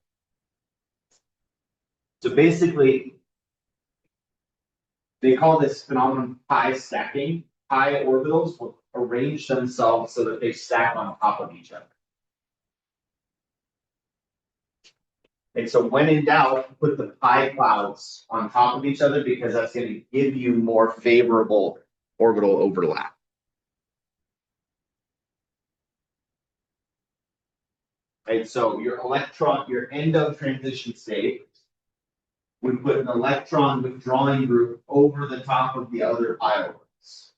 So basically, they call this phenomenon pi stacking. Pi orbitals will arrange themselves so that they stack on top of each other. And so when in doubt, put the pi clouds on top of each other because that's going to give you more favorable orbital overlap. right? So your electron, your end of transition state would put an electron withdrawing group over the top of the other pi orbitals.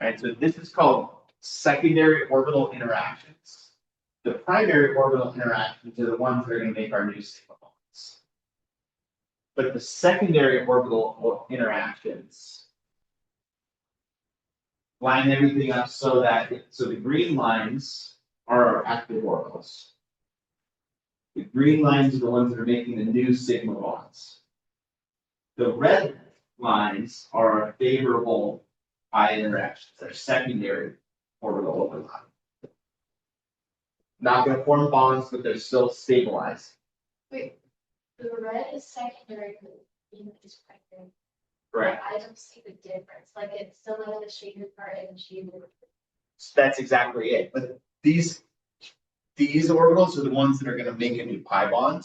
Right, so this is called secondary orbital interactions. The primary orbital interactions are the ones that are going to make our new sigma bonds. But the secondary orbital interactions line everything up so that the green lines are our active orbitals. The green lines are the ones that are making the new sigma bonds. The red lines are our favorable pi interactions. They're secondary orbital overlap. Not going to form bonds, but they're still stabilized. Wait, the red is secondary, but the green is primary. Correct. I don't see the difference, like it's still like the shaded part and the shaded. So that's exactly it. But these orbitals are the ones that are going to make a new pi bond.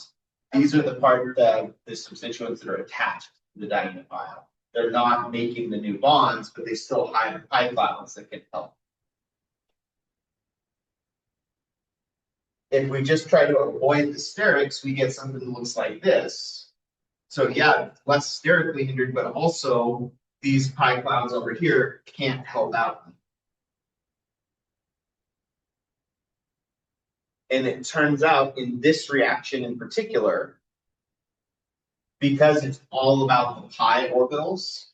These are the part that the substituents that are attached to the dienophile. They're not making the new bonds, but they still hide pi clouds that can help. If we just try to avoid the sterics, we get something that looks like this. So yeah, less sterically hindered, but also these pi clouds over here can't help out. And it turns out in this reaction in particular, because it's all about the pi orbitals,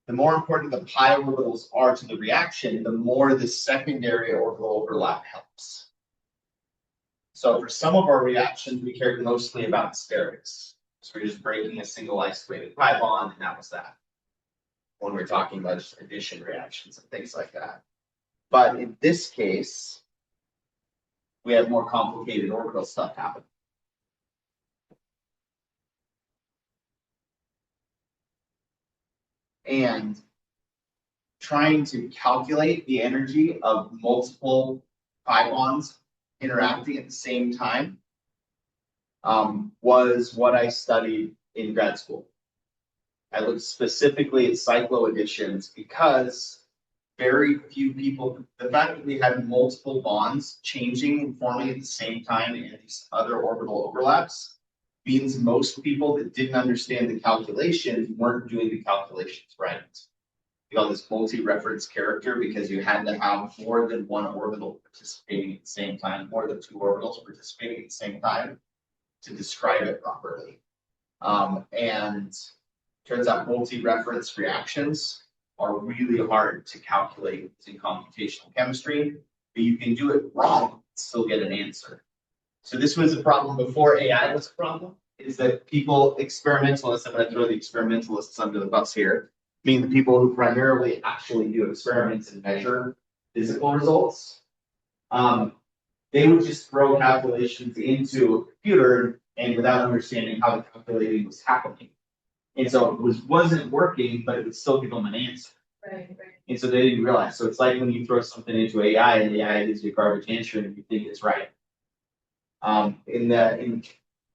the more important the pi orbitals are to the reaction, the more the secondary orbital overlap helps. So for some of our reactions, we cared mostly about sterics. So we're just breaking a single isolated pi bond, and that was that. When we're talking about just addition reactions and things like that. But in this case, we have more complicated orbital stuff happen. And trying to calculate the energy of multiple pi bonds interacting at the same time was what I studied in grad school. I looked specifically at cycloadditions because very few people, the fact that we had multiple bonds changing and forming at the same time and these other orbital overlaps means most people that didn't understand the calculations weren't doing the calculations right. You got this multi-reference character because you had to have more than one orbital participating at the same time, more than two orbitals participating at the same time to describe it properly. And turns out multi-reference reactions are really hard to calculate in computational chemistry, but you can do it wrong and still get an answer. So this was a problem before AI was a problem, is that people, experimentalists, I'm going to throw the experimentalists under the bus here, meaning the people who primarily actually do experiments and measure physical results. They would just throw calculations into a computer and without understanding how the calculating was happening. And so it wasn't working, but it would still give them an answer. Right. And so they didn't realize. So it's like when you throw something into AI and the AI gives you a garbage answer and you think it's right.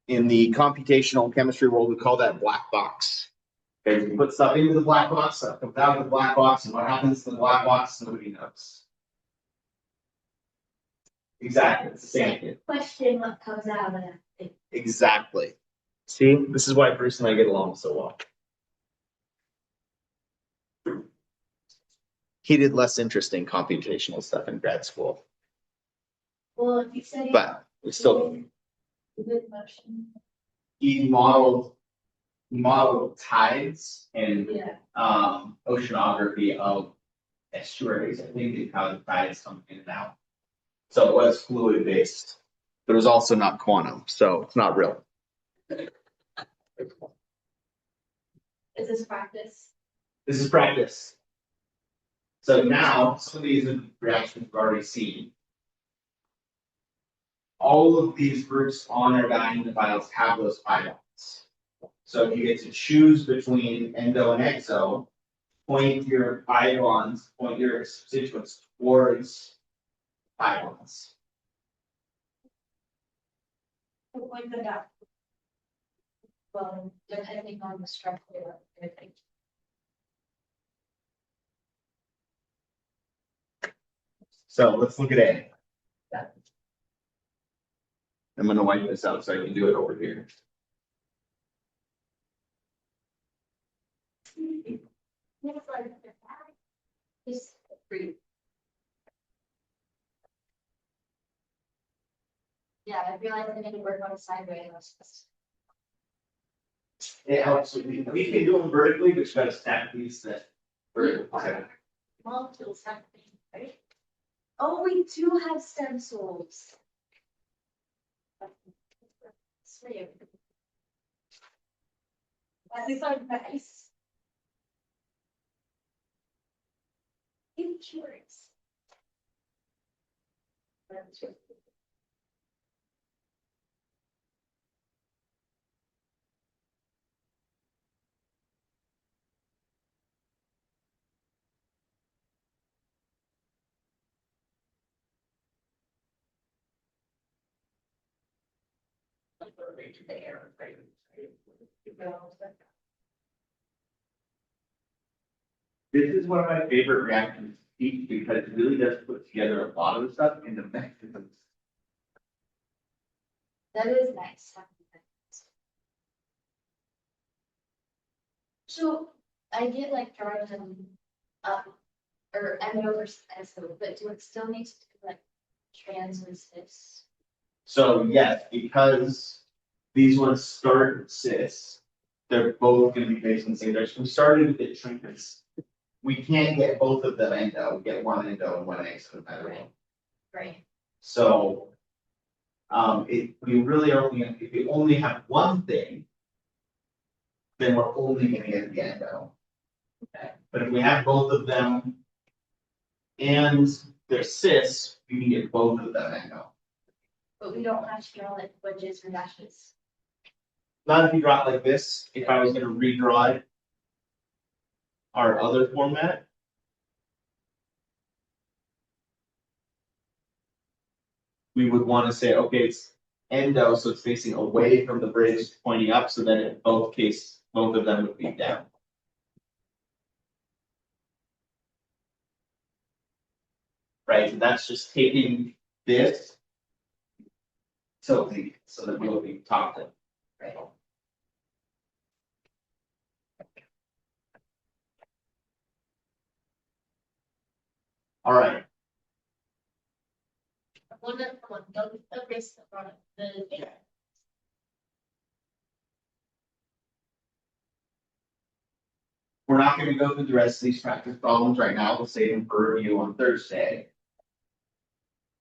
In the computational chemistry world, we call that black box. Okay, you put stuff into the black box, stuff comes out of the black box, and what happens to the black box, nobody knows. Exactly, it's the same thing. Question what comes out of it. Exactly. See, this is why Bruce and I get along so well. He did less interesting computational stuff in grad school, Well, if you said. but we still. Good motion. He modeled tides and Yeah. oceanography of estuaries. I think is how the tides come in and out. So it was fluid based, but it was also not quantum, so it's not real. Is this practice? This is practice. So now some of these reactions we've already seen. all of these groups on our diamond files have those pi bonds. So if you get to choose between endo and exo, point your pi bonds, point your substituents towards pi bonds. Point that out. Well, depending on the structure, I think. So let's look at A. I'm gonna wipe this out so I can do it over here. Just free. Yeah, I realized I need to work on sideways. It helps with we can do them vertically, but you gotta stack these that. Vertically. Molecules have to be, right? Oh, we do have stem cells. Sweet. These are nice. I'm curious. This is one of my favorite reactions to teach because it really does put together a lot of the stuff into mechanisms. That is nice. So I get like drawing them up or endo versus exo, but do it still need to do like trans and cis? So yes, because these ones start cis, they're both gonna be based on the same direction. We started with the trinkets. We can't get both of them endo, we get one endo and one exo no matter what. Right. So. We really are only, if we only have one thing. Then we're only gonna get the endo. Okay, but if we have both of them. And they're cis, we can get both of them endo. But we don't have to draw like wedges or dashes. Not if you draw it like this, if I was gonna redraw it. Our other format. We would wanna say, okay, it's endo, so it's facing away from the bridge, pointing up, so that in both cases, both of them would be down. Right, and that's just taking this. So that we'll be top to. Right. All right, Don't erase the product. we're not gonna go through the rest of these practice problems right now, we'll save them for review on Thursday.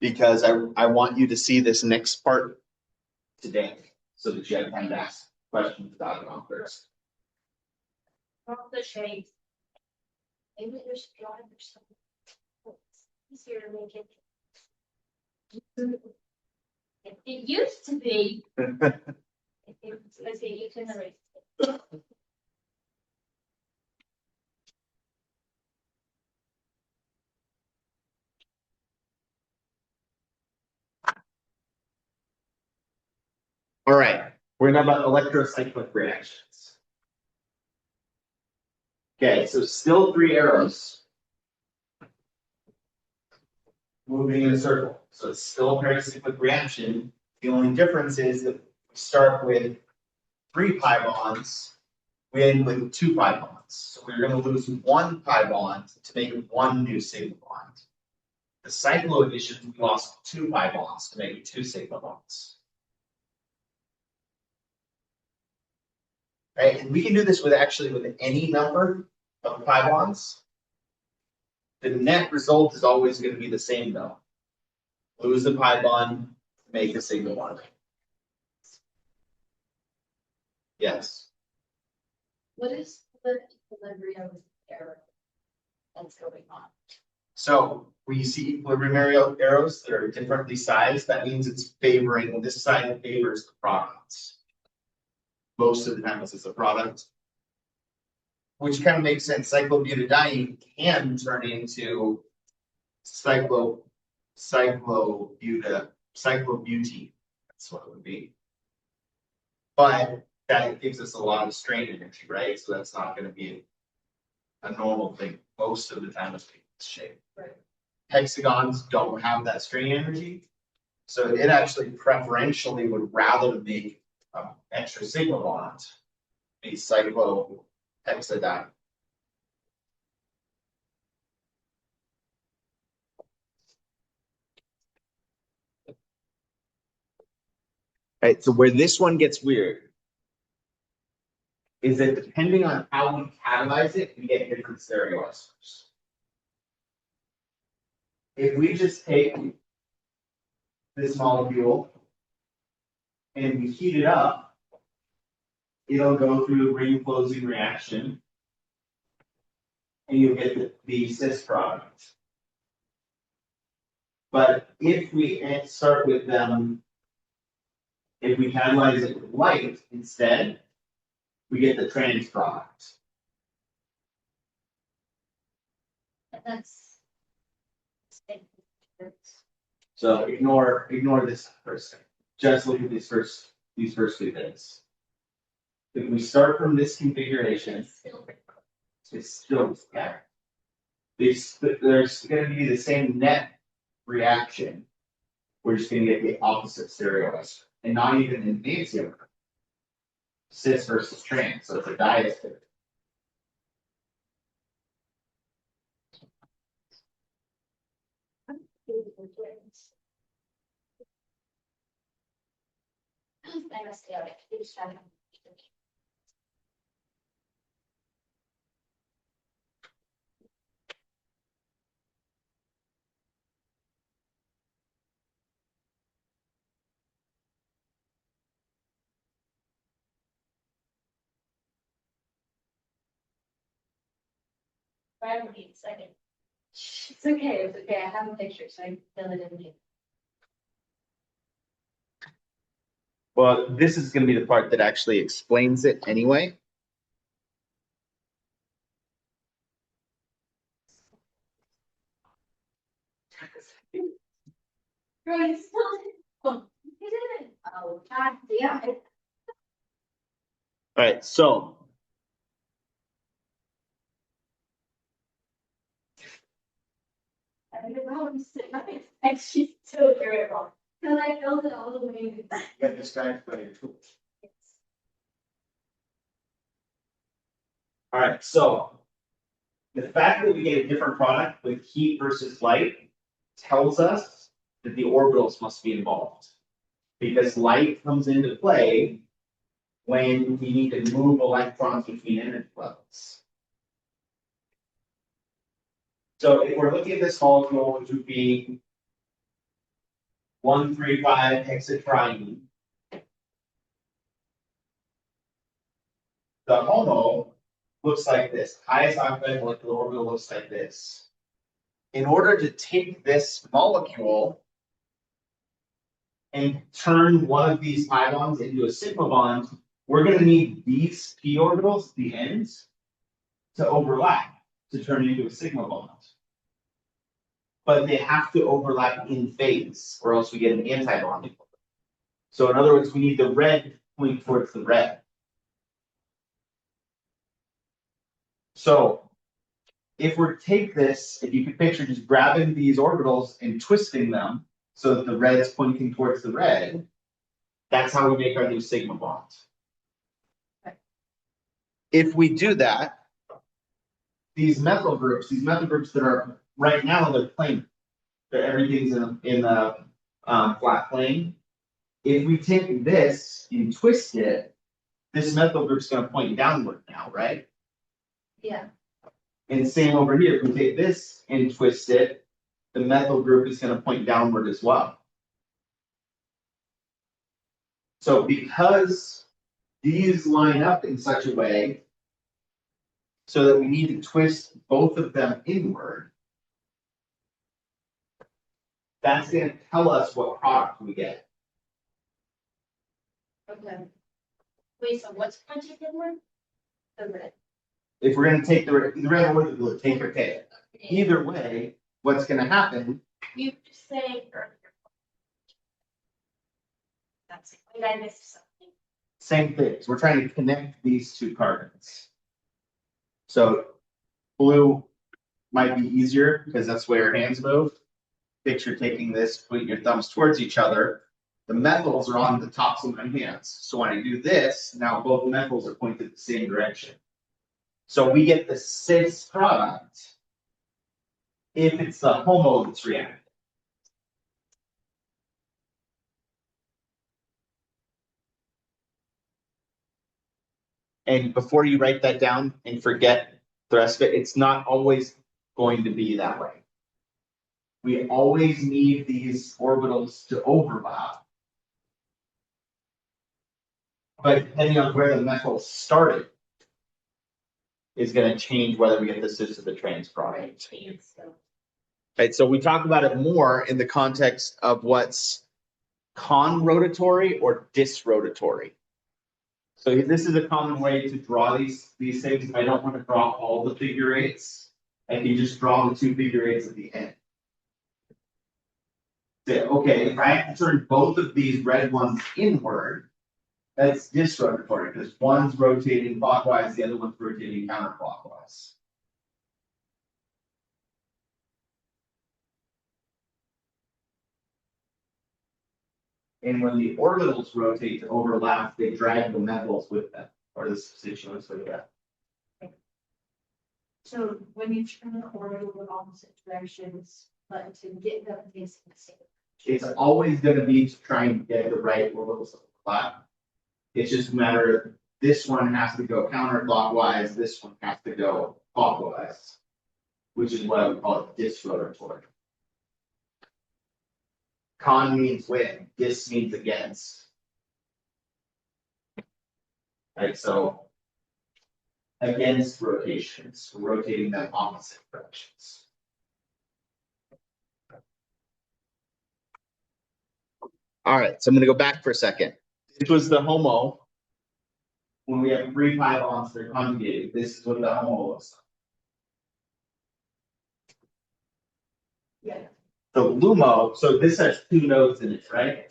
Because I want you to see this next part today, so that you have time to ask questions about it on Thursday. From the shades. Maybe there's drawing or something. It's easier to make it. It used to be. Let's see, you can erase it. All right, we're gonna talk about electrocyclic reactions. Okay, so still 3 arrows. Moving in a circle, so it's still a pericyclic reaction. The only difference is that we start with 3 pi bonds, we end with 2 pi bonds. So we're gonna lose 1 pi bond to make 1 new sigma bond. The cycloaddition, we lost 2 pi bonds to make 2 sigma bonds. Right, and we can do this with any number of pi bonds. The net result is always going to be the same though. Lose the pi bond, make a sigma bond. Yes. What is the equilibrium error that's going on? So where you see equilibrium arrows that are differently sized, that means it's favoring, this side favors the product. Most of the time it's a product. Which kind of makes sense, cyclobutadiene can turn into cyclobutene, that's what it would be. But that gives us a lot of strain energy, right? So that's not gonna be a normal thing, most of the time it's this shape. Right. Hexagons don't have that strain energy. So it actually preferentially would rather make extra sigma bond, a cyclohexadiene. Right, so where this one gets weird is that depending on how we catalyze it, we get different stereoisters. If we just take this molecule and we heat it up, it'll go through a ring closing reaction and you'll get the cis product. But if we start with them, if we catalyze it with light instead, we get the trans product. And that's. So ignore this first thing. Just look at these first two things. If we start from this configuration, it's still there. There's going to be the same net reaction. We're just going to get the opposite stereoister, and not even in Nancy, cis versus trans, so it's a diester. I must say, okay, please try to. I don't need a second. It's okay, I have a picture, so I can fill it in. Well, this is going to be the part that actually explains it anyway. Right, still. Oh, you didn't. Oh, God, yeah. All right, so I don't know, I'm sitting on it, and she's still very wrong. Cause I filled it all the way. get this guy by your tools. All right, so the fact that we get a different product with heat versus light tells us that the orbitals must be involved. Because light comes into play when we need to move electrons between energy levels. So if we're looking at this molecule, which would be 135 hexatriene, the HOMO looks like this. Highest octet molecular orbital looks like this. In order to take this molecule and turn one of these pi bonds into a sigma bond, we're going to need these p orbitals, the ends, to overlap to turn into a sigma bond. But they have to overlap in phase, or else we get an anti-bond. So in other words, we need the red point towards the red. So if we take this, if you can picture just grabbing these orbitals and twisting them so that the red's pointing towards the red, that's how we make our new sigma bond. If we do that, these methyl groups that are right now, they're planar. Everything's in a flat plane. If we take this and twist it, this methyl group's going to point downward now, right? Yeah. And same over here. If we take this and twist it, the methyl group is going to point downward as well. So because these line up in such a way so that we need to twist both of them inward, That's gonna tell us what product we get. Okay. Wait, so what's pointed inward? The red. If we're gonna take the red or the blue, take your pick. Either way, what's gonna happen, You just say earlier. That's it. Wait, I missed something. same things, we're trying to connect these two carbons. So blue might be easier because that's where your hands move. Picture taking this, putting your thumbs towards each other. The methyls are on the tops of my hands. So when I do this, now both methyls are pointed the same direction. So we get the cis product if it's the HOMO that's reacting. And before you write that down and forget the rest of it, it's not always going to be that way. We always need these orbitals to overlap. But depending on where the methyl started is going to change whether we get the cis or the trans product. Right, so we talk about it more in the context of what's conrotatory or disrotatory. So this is a common way to draw these things. If I don't want to draw all the figure eights, I can just draw the two figure eights at the end. Say, okay, if I have to turn both of these red ones inward, that's disrotatory because one's rotating clockwise, the other one's rotating counterclockwise. And when the orbitals rotate to overlap, they drag the methyls with them, or the substituents with them. So when you turn the orbital in opposite directions, but to get them facing the same. It's always going to be to try and get the right orbitals to overlap. It's just a matter of this one has to go counterclockwise, this one has to go clockwise, which is what I would call it disrotatory. Con means with, dis means against. Right, so against rotations, rotating them opposite directions. All right, so I'm going to go back for a second. This was the HOMO. When we have 3 pi bonds that are conjugated, this is what the HOMO looks like. Yeah. The LUMO, so this has 2 nodes in it, right?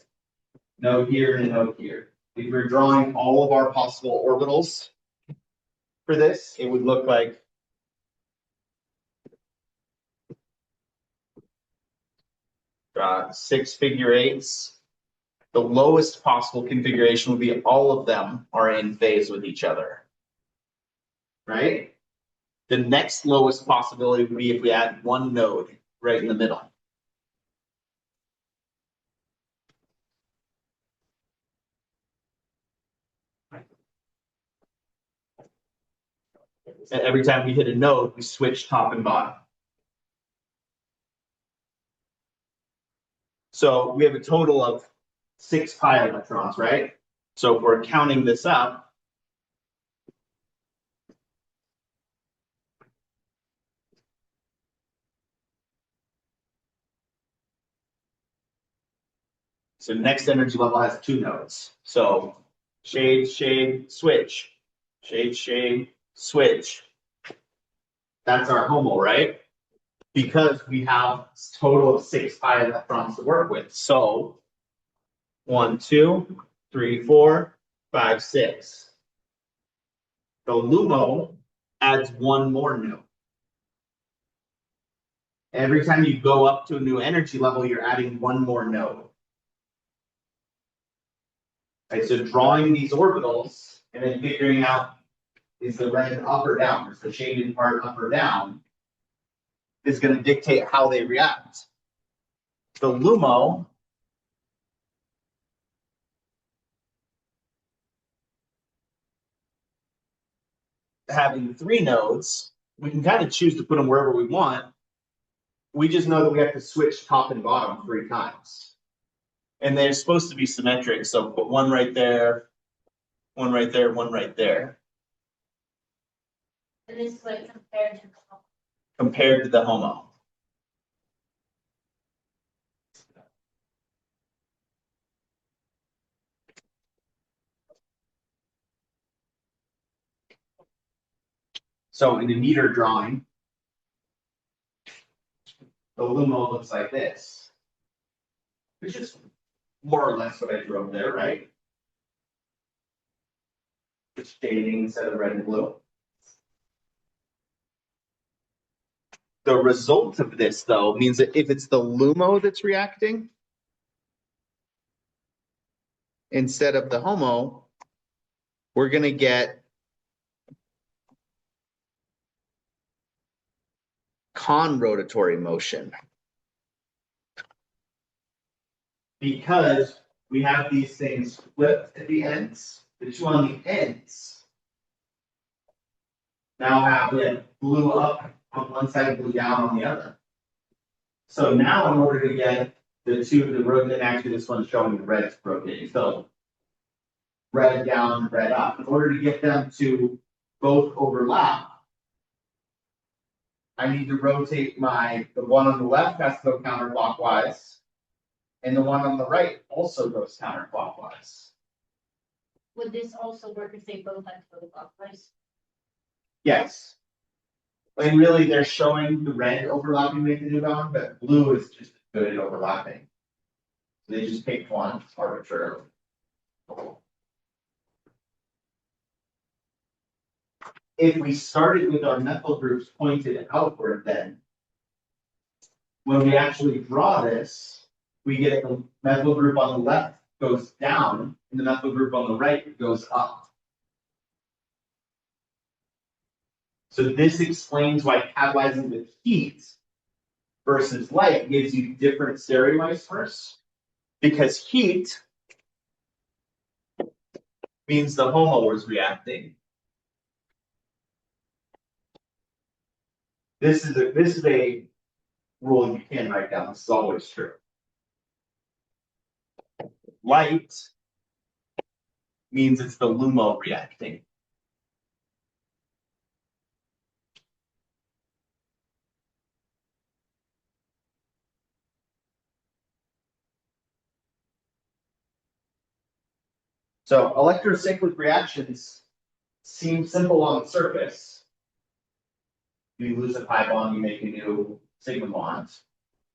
Node here and a node here. If we're drawing all of our possible orbitals for this, it would look like draw 6 figure eights. The lowest possible configuration would be all of them are in phase with each other. Right? The next lowest possibility would be if we add 1 node right in the middle. And every time we hit a node, we switch top and bottom. So we have a total of 6 pi electrons, right? So if we're counting this up, so next energy level has 2 nodes. So shade, shade, switch. Shade, shade, switch. That's our HOMO, right? Because we have a total of 6 pi electrons to work with. So 1, 2, 3, 4, 5, 6. The LUMO adds 1 more node. Every time you go up to a new energy level, you're adding 1 more node. Right, so drawing these orbitals and then figuring out is the red up or down, is the shaded part up or down, is going to dictate how they react. The LUMO having 3 nodes, we can kind of choose to put them wherever we want. We just know that we have to switch top and bottom 3 times. And they're supposed to be symmetric, so put 1 right there, 1 right there, 1 right there. And this is like compared to. Compared to the HOMO. So in a meter drawing, the LUMO looks like this, which is more or less what I drew up there, right? It's shading instead of red and blue. The result of this, though, means that if it's the LUMO that's reacting instead of the HOMO, we're going to get conrotatory motion. Because we have these things flipped at the ends, the two on the ends now have it blue up on one side, blue down on the other. So now in order to get the two to rotate, actually this one's showing the red rotating, so red down, red up. In order to get them to both overlap, I need to rotate the one on the left has to go counterclockwise, and the one on the right also goes counterclockwise. Would this also work if they both had to go clockwise? Yes. And really, they're showing the red overlapping with the Newbound, but blue is just good at overlapping. So they just picked one arbitrarily. If we started with our methyl groups pointed outward, then when we actually draw this, we get the methyl group on the left goes down, and the methyl group on the right goes up. So this explains why catalyzing with heat versus light gives you different stereoisomers, because heat means the HOMO is reacting. This is a rule you can write down. This is always true. Light means it's the LUMO reacting. So electrocyclic reactions seem simple on the surface. You lose a pi bond, you make a new sigma bond.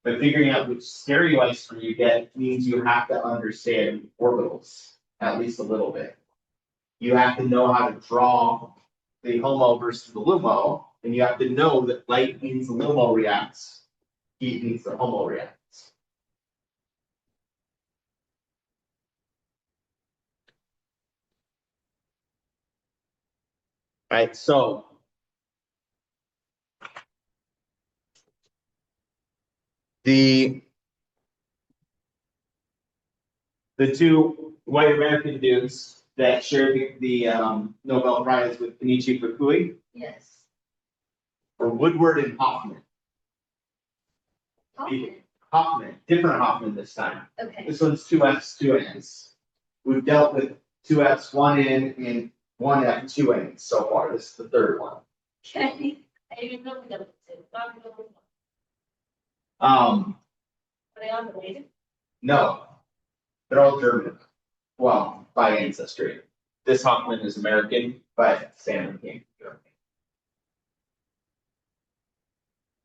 But figuring out which stereoisomer you get means you have to understand orbitals, at least a little bit. You have to know how to draw the HOMO versus the LUMO, and you have to know that light means the LUMO reacts, heat means the HOMO reacts. Right, so the two white American dudes that shared the Nobel Prize with Kenichi Fukui Yes. were Woodward and Hoffman. Hoffman, different Hoffman this time. Okay. This one's two F's, two N's. We've dealt with two F's, one N, and one F, two N's so far. This is the third one. Okay. I didn't know that was it. Are they on the way? No, they're all German. Well, by ancestry. This Hoffman is American, but Salmon came from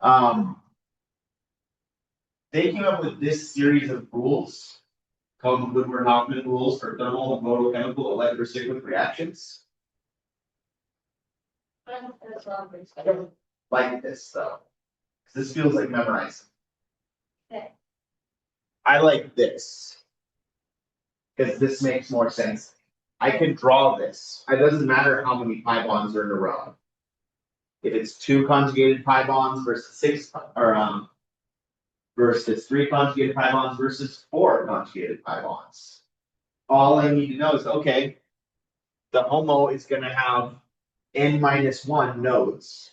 Germany. They came up with this series of rules called the Woodward-Hoffman rules for thermal and photochemical electrocyclic reactions. I don't like this though, because this feels like memorizing. Okay. I like this, because this makes more sense. I can draw this. It doesn't matter how many pi bonds are in a row. If it's 2 conjugated pi bonds versus 6, or versus 3 conjugated pi bonds versus 4 conjugated pi bonds. All I need to know is, okay, the HOMO is going to have n-1 nodes.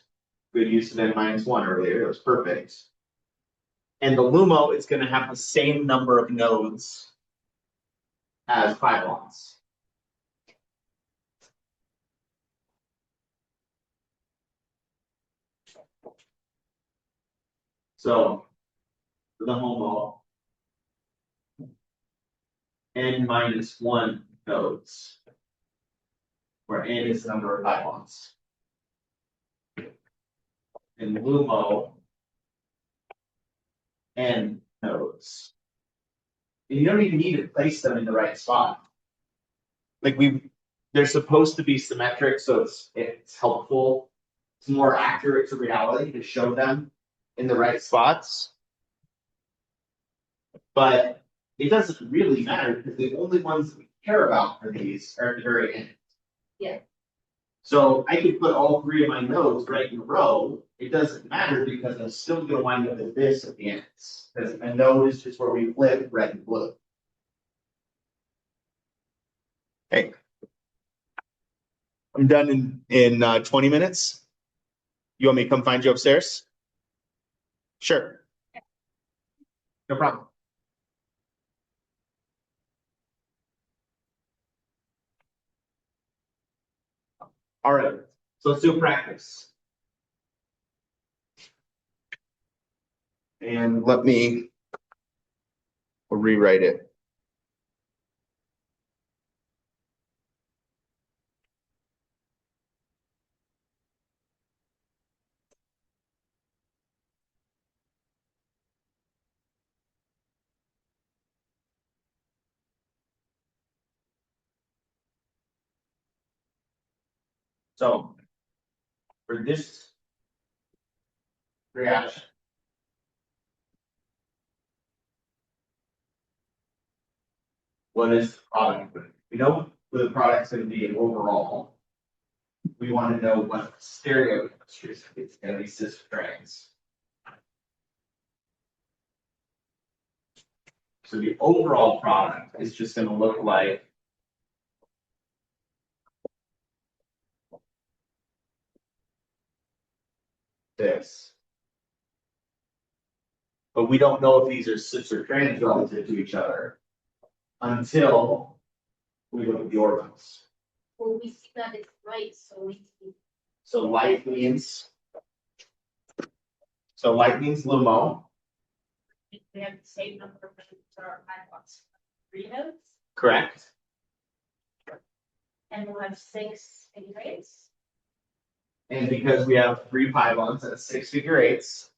Good use of n-1 earlier, it was perfect. And the LUMO is going to have the same number of nodes as pi bonds. So, for the HOMO, n-1 nodes, where n is the number of pi bonds. in LUMO and nodes. And you don't even need to place them in the right spot. Like they're supposed to be symmetric, so it's helpful. It's more accurate to reality to show them in the right spots. But it doesn't really matter because the only ones that we care about for these are at the very end. Yeah. So I could put all three of my nodes right in a row. It doesn't matter because I'm still going to wind up with this at the ends. Because a node is just where we flip red and blue. Okay. I'm done in 20 minutes. You want me to come find you upstairs? Sure. No problem. All right. So let's do a practice. And let me rewrite it. So for this reaction, what is the product? We know what the product's going to be overall. We want to know what stereochemistry is. It's going to be cis strings. So the overall product is just going to look like this. But we don't know if these are cis or trans relative to each other until we look at the orbitals. Well, we see that it's right, so we see. So light means LUMO. We have the same number of nodes for our iPods. 3 nodes, Correct. and we'll have 6 figure eights. And because we have 3 pylons at 6 figure eights,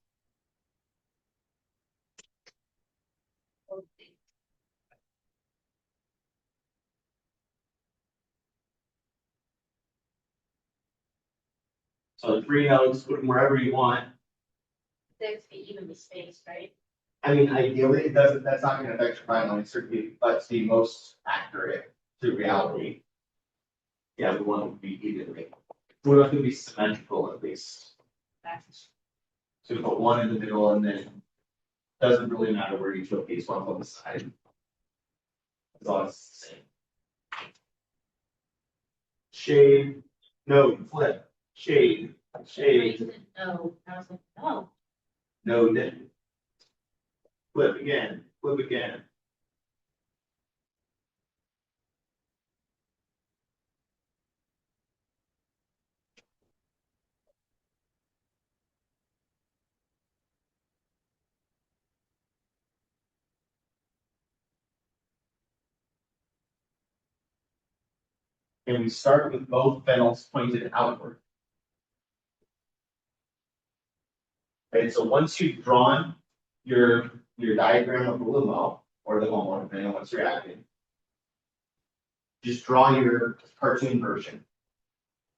so the 3 nodes, put them wherever you want. 6 be evenly spaced, right? I mean, ideally, it doesn't, that's not going to affect your pylon, certainly, but it's the most accurate to reality. Yeah, we want it to be evenly. We want it to be symmetrical at least. So we put 1 in the middle and then doesn't really matter where you put these ones on the side. As long as it's the same. Shade, node, flip, shade, shade, No, I was like, no. node, flip again, flip again. And we start with both phenyls pointed outward. Okay, so once you've drawn your diagram of the LUMO or the HOMO, depending on what's reacting, just draw your cartoon version.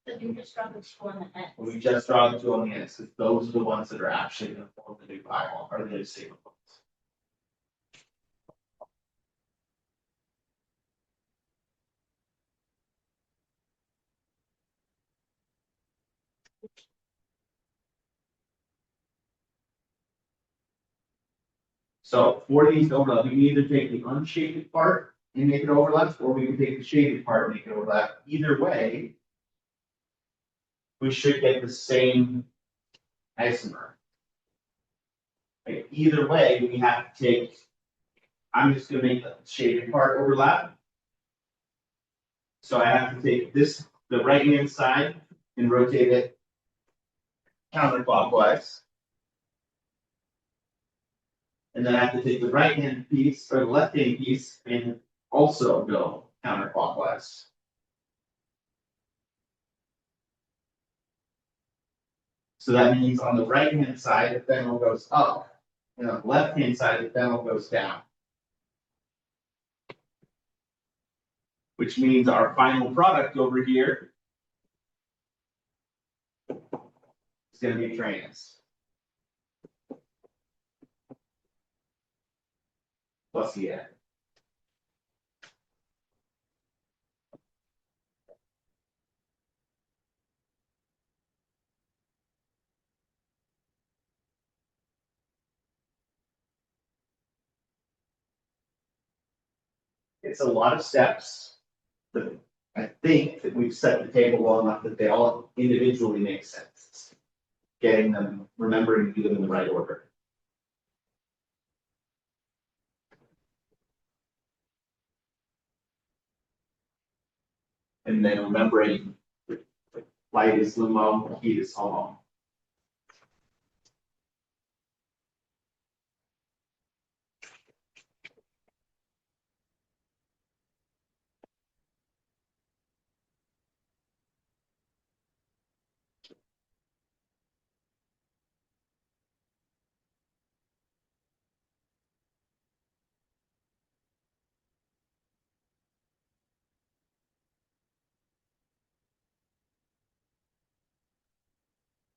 But you just drop the 2 on the end. We just draw the 2 on the ends, because those are the ones that are actually going to form the new pylon or the new sigma points. So for these overlap, we can either take the unshaded part and make it overlap, or we can take the shaded part and make it overlap. Either way, we should get the same isomer. Okay, either way, we have to take, I'm just going to make the shaded part overlap. So I have to take this, the right hand side, and rotate it counterclockwise. And then I have to take the right hand piece or the left hand piece and also go counterclockwise. So that means on the right hand side, the phenyl goes up, and on the left hand side, the phenyl goes down. Which means our final product over here is going to be trans. Plus EN. It's a lot of steps, but I think that we've set the table well enough that they all individually make sense. Getting them, remembering to do them in the right order. And then remembering light is LUMO, heat is HOMO.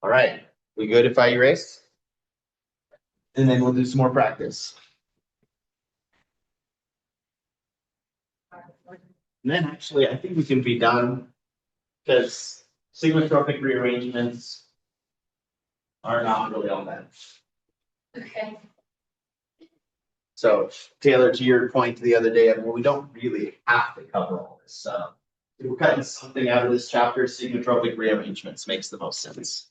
All right, we good if I erase? And then we'll do some more practice. And then actually, I think we can be done because sigmatropic rearrangements are not really all that. Okay. So Taylor, to your point the other day, well, we don't really have to cover all this stuff. If we're cutting something out of this chapter, sigmatropic rearrangements makes the most sense.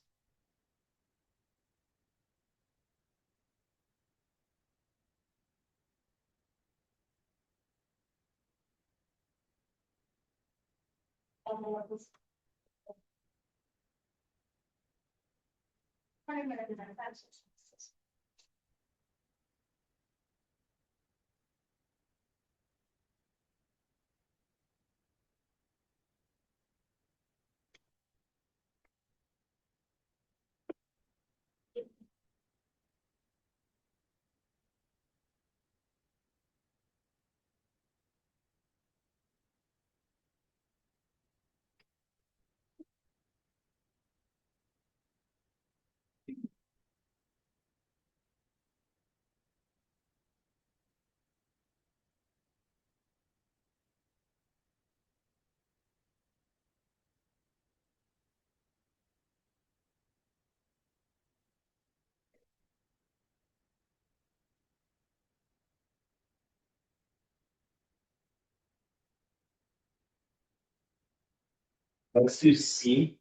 Let's do C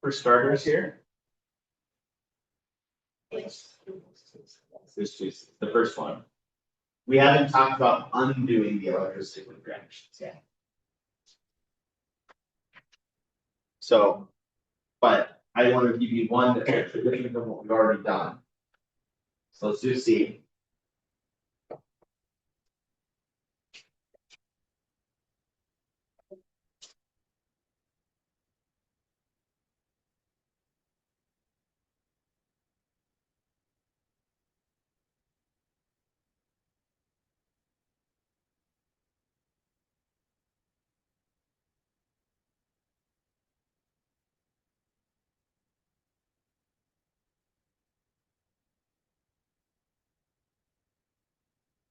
for starters here. This is the first one. We haven't talked about undoing the electrocyclic reactions yet. So, but I want to give you one that's actually different than what we've already done. So let's do C.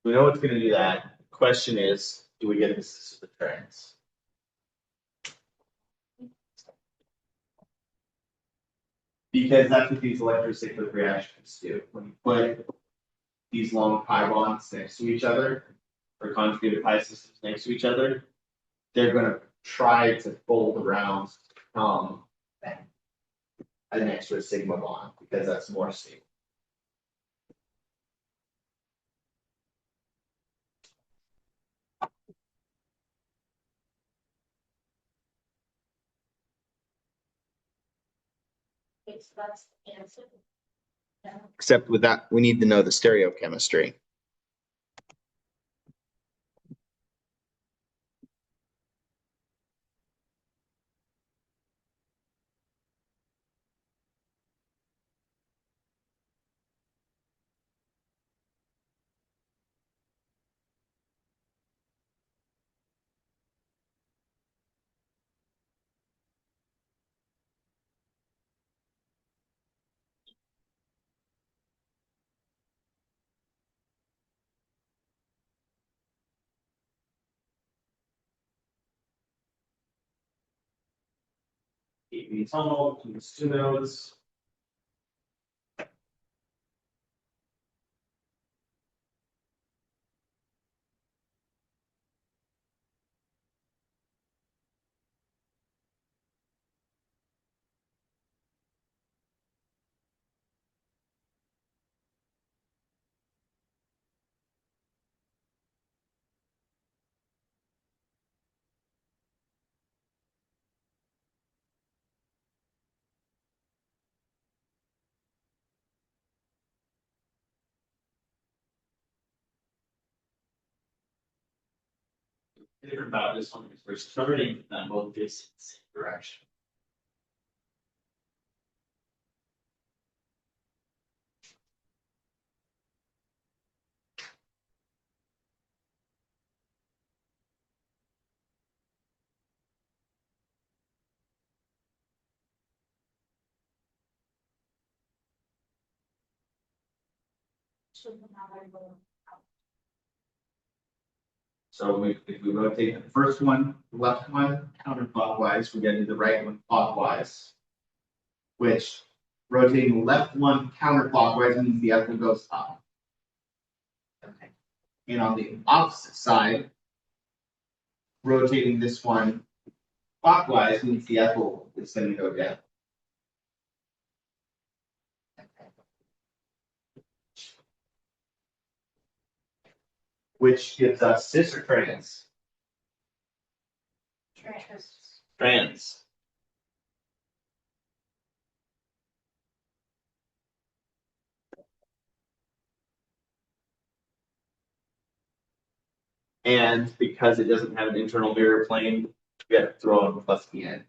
We know it's going to do that. Question is, do we get this to the trans? Because that's what these electrocyclic reactions do. When you put these long pi bonds next to each other, or conjugated pi systems next to each other, they're going to try to fold around an extra sigma bond because that's more stable. Okay, so that's the answer. Yeah. Except with that, we need to know the stereochemistry. the tunnel, between these two nodes. Different about this one is we're starting them both facing the same direction. So if we rotate the first one, the left one counterclockwise, we get to the right one clockwise. Which rotating the left one counterclockwise means the other goes up. Okay. And on the opposite side, rotating this one clockwise means the other is going to go down. Which gives us cis or trans? Trans. And because it doesn't have an internal mirror plane, we have to throw in plus EN.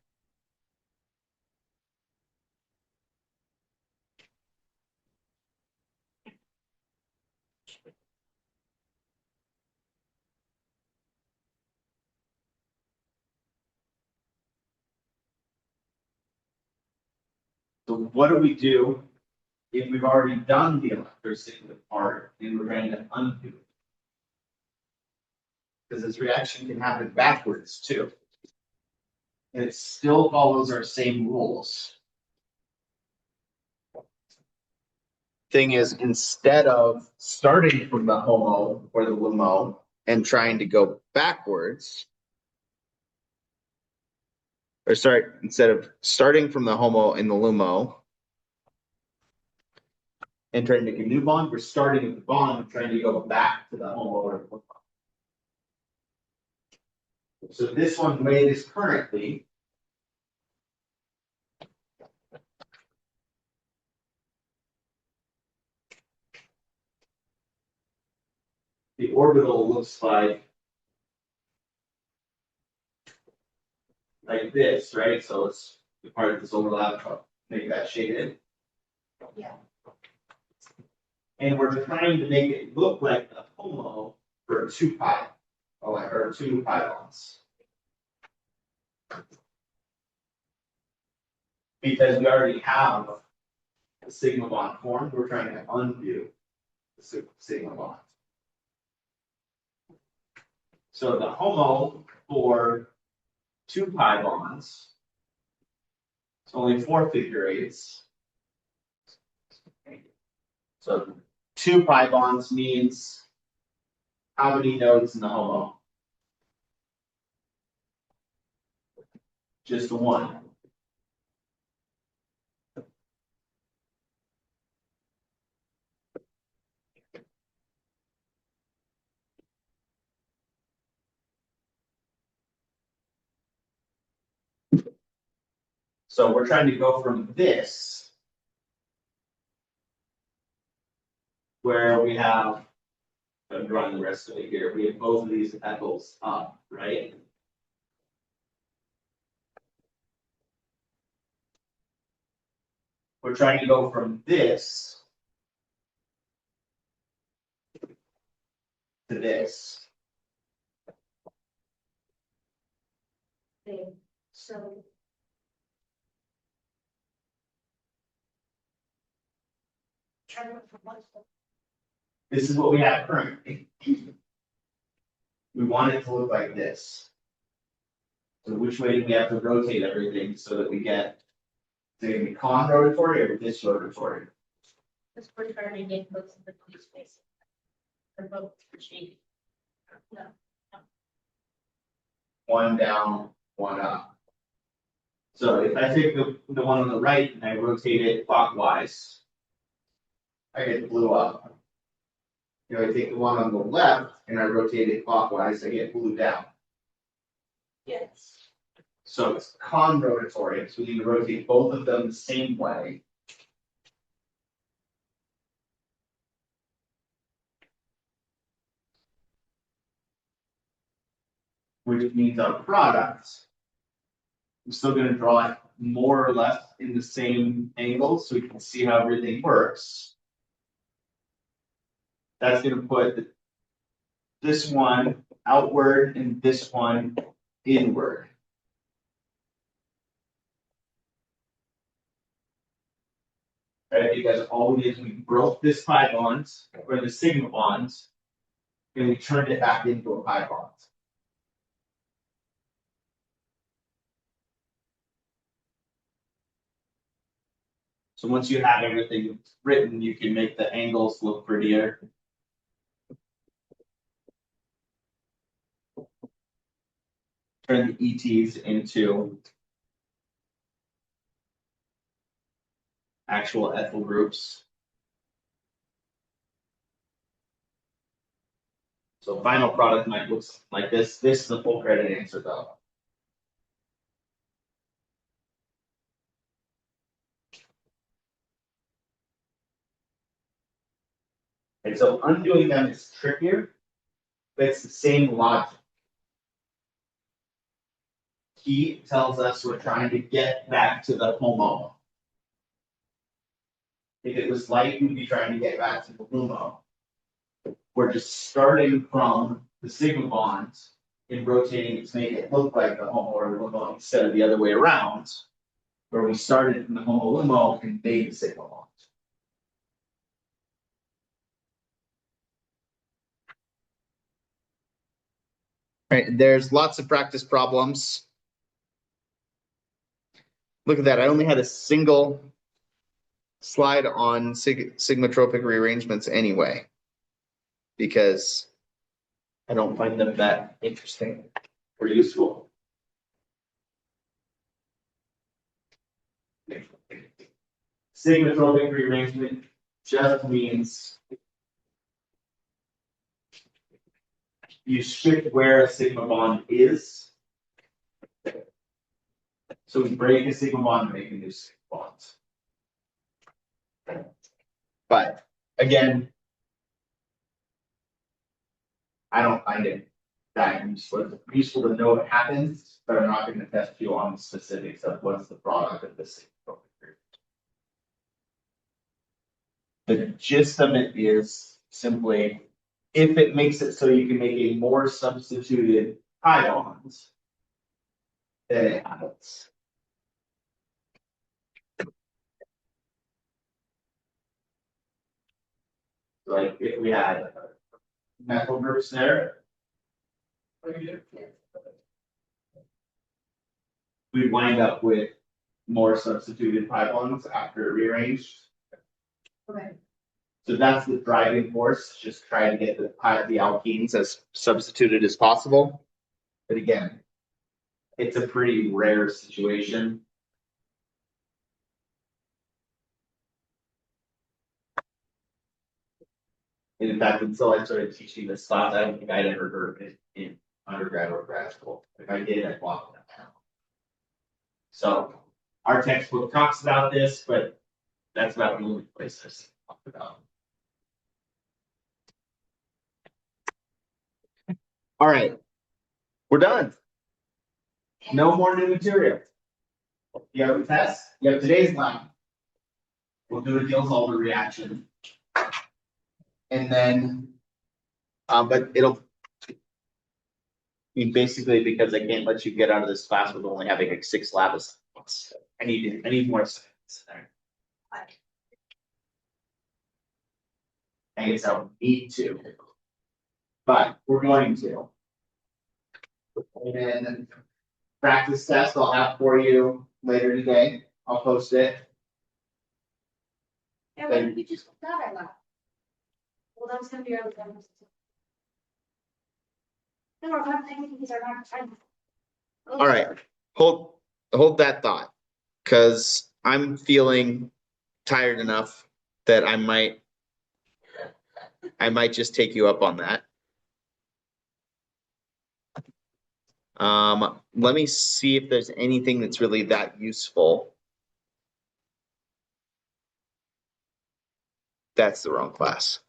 So what do we do if we've already done the electricity part and we're trying to undo it? Because this reaction can happen backwards too. And it still follows our same rules. Thing is, instead of starting from the HOMO or the LUMO and trying to go backwards, or sorry, instead of starting from the HOMO and the LUMO and trying to make a new bond, we're starting with the bond and trying to go back to the HOMO or the LUMO. So this one, the way it is currently, the orbital looks like this, right? So it's the part of this overlap, make that shaded. Yeah. And we're trying to make it look like a HOMO for 2 pi, or 2 pi bonds. Because we already have the sigma bond formed, we're trying to undo the sigma bond. So the HOMO for 2 pi bonds, it's only 4 figure eights. So 2 pi bonds means how many nodes in the HOMO? Just the one. So we're trying to go from this, where we have, I'm drawing the rest of it here, we have both of these ethals up, right? We're trying to go from this to this. Okay, so. Try to look for one step. This is what we have currently. We want it to look like this. So which way do we have to rotate everything so that we get Is it gonna be con rotatory or dis rotatory? Just for trying to get close to the police space. Or both for shading. No. One down, one up. So if I take the one on the right and I rotate it clockwise, I get blue up. If I take the one on the left and I rotate it clockwise, I get blue down. Yes. So it's con rotatory, so we need to rotate both of them the same way. Which means our product, I'm still gonna draw it more or less in the same angle, so we can see how everything works. That's gonna put this one outward and this one inward. Right, because all we did is we broke this pi bond, or the sigma bond, and we turned it back into a pi bond. So once you have everything written, you can make the angles look prettier. Turn the ETs into actual ethyl groups. So final product might look like this. This is the full credit answer though. And so undoing them is trickier, but it's the same logic. Heat tells us we're trying to get back to the HOMO. If it was light, we'd be trying to get back to the LUMO. We're just starting from the sigma bonds and rotating it to make it look like the HOMO or LUMO instead of the other way around, where we started from the HOMO LUMO and made the sigma bond. Right, there's lots of practice problems. Look at that, I only had a single slide on sigmatropic rearrangements anyway, because I don't find them that interesting or useful. Sigmatropic rearrangement just means you shift where a sigma bond is. So we break a sigma bond and make a new sigma bond. But again, I don't find it that useful. It's useful to know what happens, but I'm not going to test you on the specifics of what's the product of this sigmatropic rearrangement. The gist of it is simply, if it makes it so you can make a more substituted pi bonds, then it happens. Like if we had methyl groups there, we'd wind up with more substituted pi bonds after rearranged. Okay. So that's the driving force, just try to get the alkenes as substituted as possible. But again, it's a pretty rare situation. And in fact, until I started teaching this class, I don't think I'd ever heard of it in undergrad or grad school. If I did, I'd walk that down. So our textbook talks about this, but that's about the only place I've talked about. All right, we're done. No more new material. You have a test, you have today's line. We'll do a Diels-Alder reaction. And then, but it'll be basically because I can't let you get out of this class with only having like 6 lab assignments. I need more assignments there. I guess I don't need to, but we're going to. And then practice test I'll have for you later today. I'll post it. Yeah, why don't we just put that our lap? Well, that's gonna be our. No, we're not thinking these are not fine. All right, hold that thought, because I'm feeling tired enough that I might just take you up on that. Let me see if there's anything that's really that useful. That's the wrong class.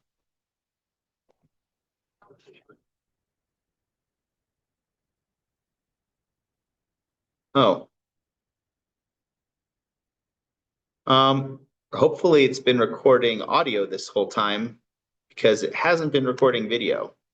Oh. Hopefully it's been recording audio this whole time because it hasn't been recording video.